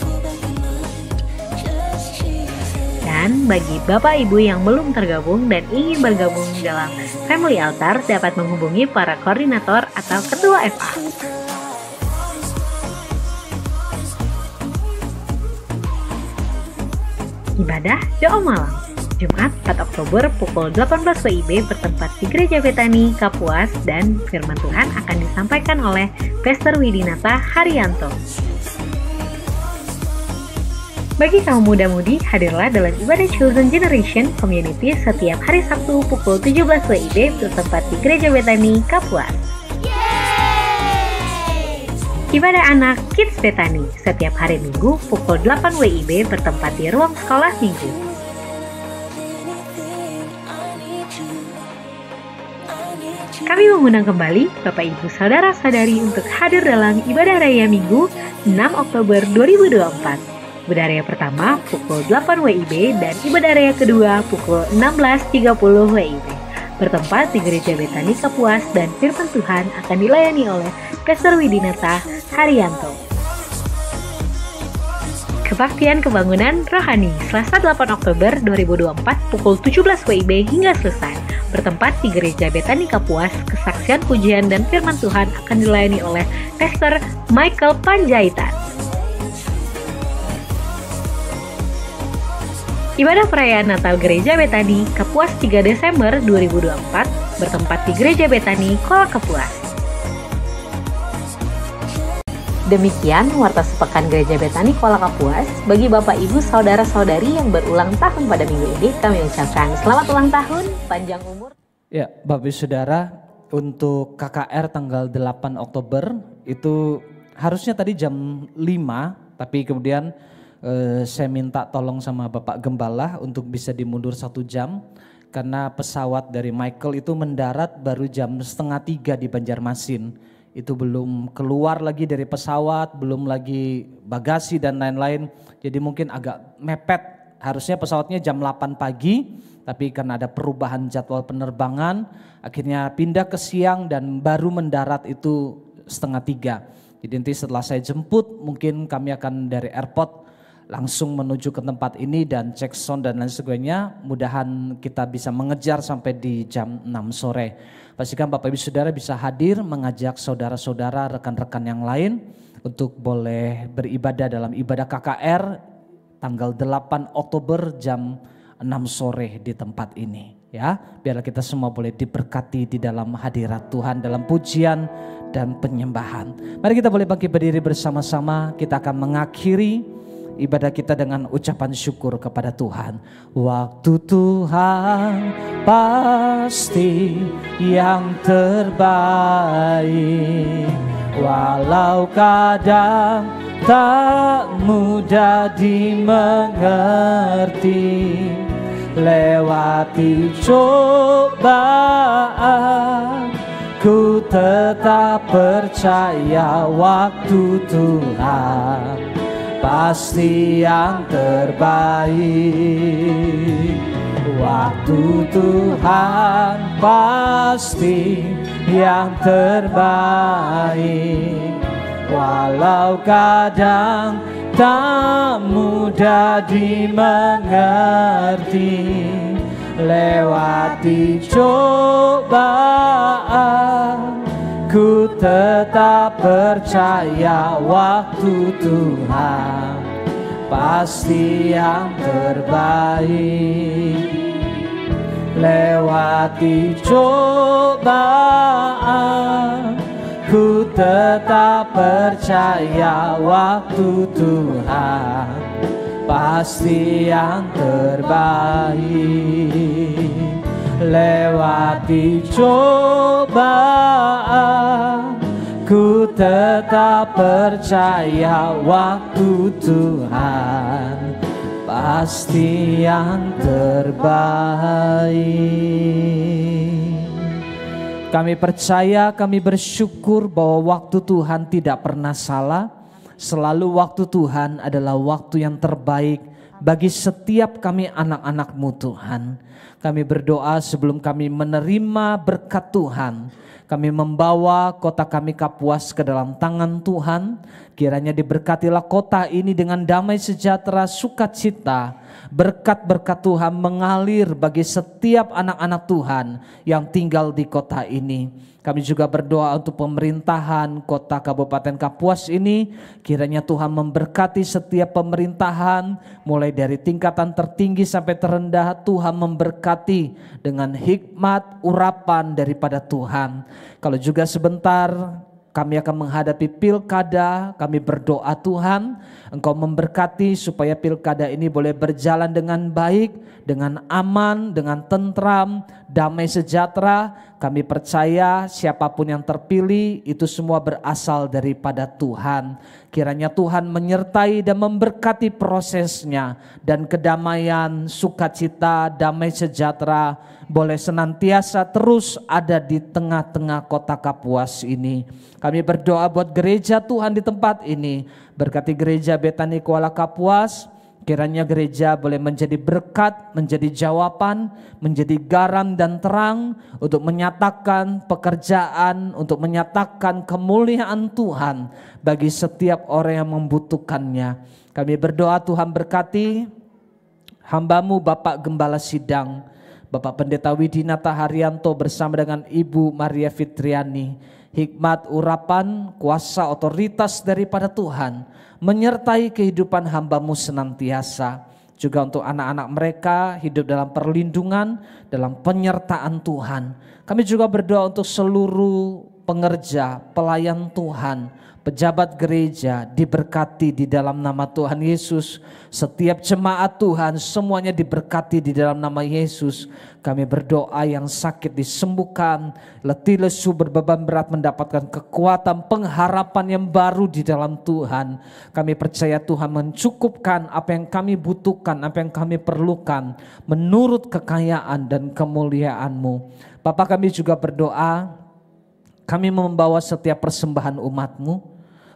Dan bagi Bapak Ibu yang belum tergabung dan ingin bergabung dalam Family Altar, dapat menghubungi para koordinator atau ketua FA. Ibadah doa malam Jumat 4 Oktober pukul 18 WIB bertempat di Gereja Betani Kapuas, dan firman Tuhan akan disampaikan oleh Pastor Widinata Haryanto. Bagi kaum muda-mudi, hadirlah dalam ibadah Chosen Generation Community setiap hari Sabtu pukul 17 WIB bertempat di Gereja Betani Kapuas. Ibadah anak Kids Betani setiap hari Minggu pukul 8 WIB bertempat di ruang sekolah minggu. Kami mengundang kembali Bapak Ibu Saudara-saudari untuk hadir dalam ibadah raya Minggu 6 Oktober 2024. Ibadah raya pertama pukul 8 WIB dan ibadah raya kedua pukul 16.30 WIB. Bertempat di Gereja Betani Kapuas, dan firman Tuhan akan dilayani oleh Pastor Widinata Haryanto. Kebaktian Kebangunan Rohani Selasa 8 Oktober 2024 pukul 17 WIB hingga selesai. Bertempat di Gereja Betani Kapuas, kesaksian pujian dan firman Tuhan akan dilayani oleh Pastor Michael Panjaitan. Ibadah perayaan Natal Gereja Betani Kapuas 3 Desember 2024 bertempat di Gereja Betani Kuala Kapuas. Demikian warta sepekan Gereja Betani Kuala Kapuas. Bagi Bapak Ibu Saudara-saudari yang berulang tahun pada minggu ini, kami ucapkan selamat ulang tahun, panjang umur. Ya, Bapak Ibu Saudara, untuk KKR tanggal 8 Oktober itu harusnya tadi jam 5, tapi kemudian saya minta tolong sama Bapak Gembala untuk bisa dimundur 1 jam karena pesawat dari Michael itu mendarat baru jam 2:30 di Banjarmasin. Itu belum keluar lagi dari pesawat, belum lagi bagasi dan lain-lain. Jadi mungkin agak mepet. Harusnya pesawatnya jam 8 pagi, tapi karena ada perubahan jadwal penerbangan, akhirnya pindah ke siang dan baru mendarat itu 2:30. Jadi nanti setelah saya jemput, mungkin kami akan dari airport langsung menuju ke tempat ini dan cek sound dan lain sebagainya. Mudahan kita bisa mengejar sampai di jam 6 sore. Pastikan Bapak Ibu Saudara bisa hadir, mengajak saudara-saudara, rekan-rekan yang lain untuk boleh beribadah dalam ibadah KKR tanggal 8 Oktober jam 6 sore di tempat ini. Ya, biarlah kita semua boleh diberkati di dalam hadirat Tuhan dalam pujian dan penyembahan. Mari kita boleh bangkit berdiri bersama-sama. Kita akan mengakhiri ibadah kita dengan ucapan syukur kepada Tuhan. Waktu Tuhan pasti yang terbaik, walau kadang tak mudah dimengerti. Lewati cobaan, ku tetap percaya waktu Tuhan pasti yang terbaik. Waktu Tuhan pasti yang terbaik, walau kadang tak mudah dimengerti. Lewati cobaan, ku tetap percaya waktu Tuhan pasti yang terbaik. Lewati cobaan, ku tetap percaya waktu Tuhan pasti yang terbaik. Lewati cobaan, ku tetap percaya waktu Tuhan pasti yang terbaik. Kami percaya, kami bersyukur bahwa waktu Tuhan tidak pernah salah. Selalu waktu Tuhan adalah waktu yang terbaik bagi setiap kami anak-anak-Mu Tuhan. Kami berdoa sebelum kami menerima berkat Tuhan, kami membawa kota kami Kapuas ke dalam tangan Tuhan. Kiranya diberkatilah kota ini dengan damai sejahtera, sukacita. Berkat-berkat Tuhan mengalir bagi setiap anak-anak Tuhan yang tinggal di kota ini. Kami juga berdoa untuk pemerintahan kota Kabupaten Kapuas ini. Kiranya Tuhan memberkati setiap pemerintahan, mulai dari tingkatan tertinggi sampai terendah. Tuhan memberkati dengan hikmat urapan daripada Tuhan. Kalau juga sebentar kami akan menghadapi pilkada, kami berdoa Tuhan, Engkau memberkati supaya pilkada ini boleh berjalan dengan baik, dengan aman, dengan tentram, damai sejahtera. Kami percaya siapapun yang terpilih itu semua berasal daripada Tuhan. Kiranya Tuhan menyertai dan memberkati prosesnya, dan kedamaian, sukacita, damai sejahtera boleh senantiasa terus ada di tengah-tengah kota Kapuas ini. Kami berdoa buat gereja Tuhan di tempat ini. Berkati gereja Betani Kuala Kapuas. Kiranya gereja boleh menjadi berkat, menjadi jawaban, menjadi garam dan terang untuk menyatakan pekerjaan, untuk menyatakan kemuliaan Tuhan bagi setiap orang yang membutuhkannya. Kami berdoa Tuhan berkati hamba-Mu Bapak Gembala Sidang, Bapak Pendeta Widinata Haryanto bersama dengan Ibu Maria Fitriani. Hikmat urapan, kuasa otoritas daripada Tuhan menyertai kehidupan hamba-Mu senantiasa. Juga untuk anak-anak mereka hidup dalam perlindungan, dalam penyertaan Tuhan. Kami juga berdoa untuk seluruh pengerja, pelayan Tuhan, pejabat gereja diberkati di dalam nama Tuhan Yesus. Setiap jemaat Tuhan semuanya diberkati di dalam nama Yesus. Kami berdoa yang sakit disembuhkan, letih lesu berbeban berat mendapatkan kekuatan, pengharapan yang baru di dalam Tuhan. Kami percaya Tuhan mencukupkan apa yang kami butuhkan, apa yang kami perlukan menurut kekayaan dan kemuliaan-Mu. Bapa, kami juga berdoa, kami membawa setiap persembahan umat-Mu,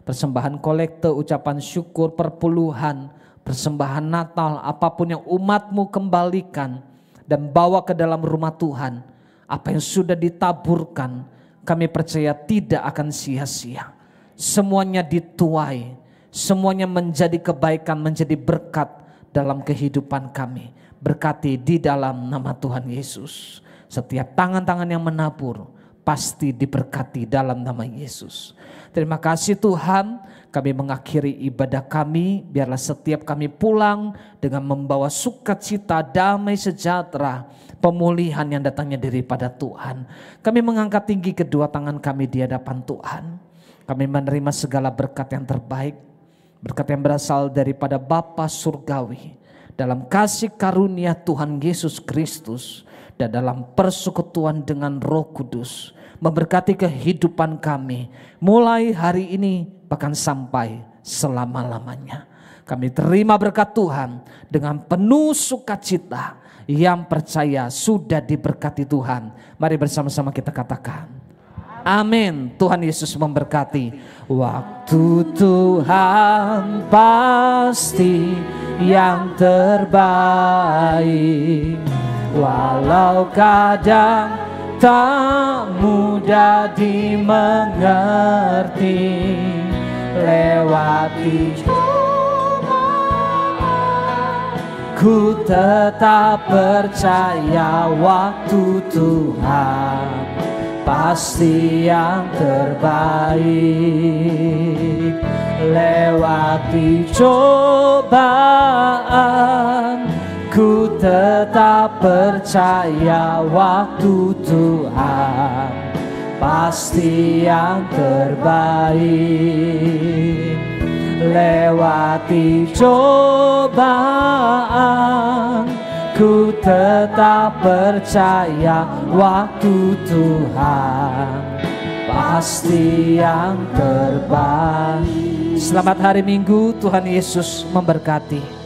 persembahan kolekte, ucapan syukur, perpuluhan, persembahan Natal, apapun yang umat-Mu kembalikan dan bawa ke dalam rumah Tuhan. Apa yang sudah ditaburkan, kami percaya tidak akan sia-sia. Semuanya dituai, semuanya menjadi kebaikan, menjadi berkat dalam kehidupan kami. Berkati di dalam nama Tuhan Yesus. Setiap tangan-tangan yang menabur pasti diberkati dalam nama Yesus. Terima kasih Tuhan, kami mengakhiri ibadah kami. Biarlah setiap kami pulang dengan membawa sukacita, damai sejahtera, pemulihan yang datangnya daripada Tuhan. Kami mengangkat tinggi kedua tangan kami di hadapan Tuhan. Kami menerima segala berkat yang terbaik, berkat yang berasal daripada Bapa Surgawi, dalam kasih karunia Tuhan Yesus Kristus, dan dalam persekutuan dengan Roh Kudus, memberkati kehidupan kami mulai hari ini bahkan sampai selama-lamanya. Kami terima berkat Tuhan dengan penuh sukacita, yang percaya sudah diberkati Tuhan. Mari bersama-sama kita katakan amin. Tuhan Yesus memberkati. Waktu Tuhan pasti yang terbaik, walau kadang tak mudah dimengerti. lewati cobaan, ku tetap percaya waktu Tuhan pasti yang terbaik. Lewati cobaan, ku tetap percaya waktu Tuhan pasti yang terbaik. Lewati cobaan, ku tetap percaya waktu Tuhan pasti yang terbaik. Selamat hari Minggu, Tuhan Yesus memberkati.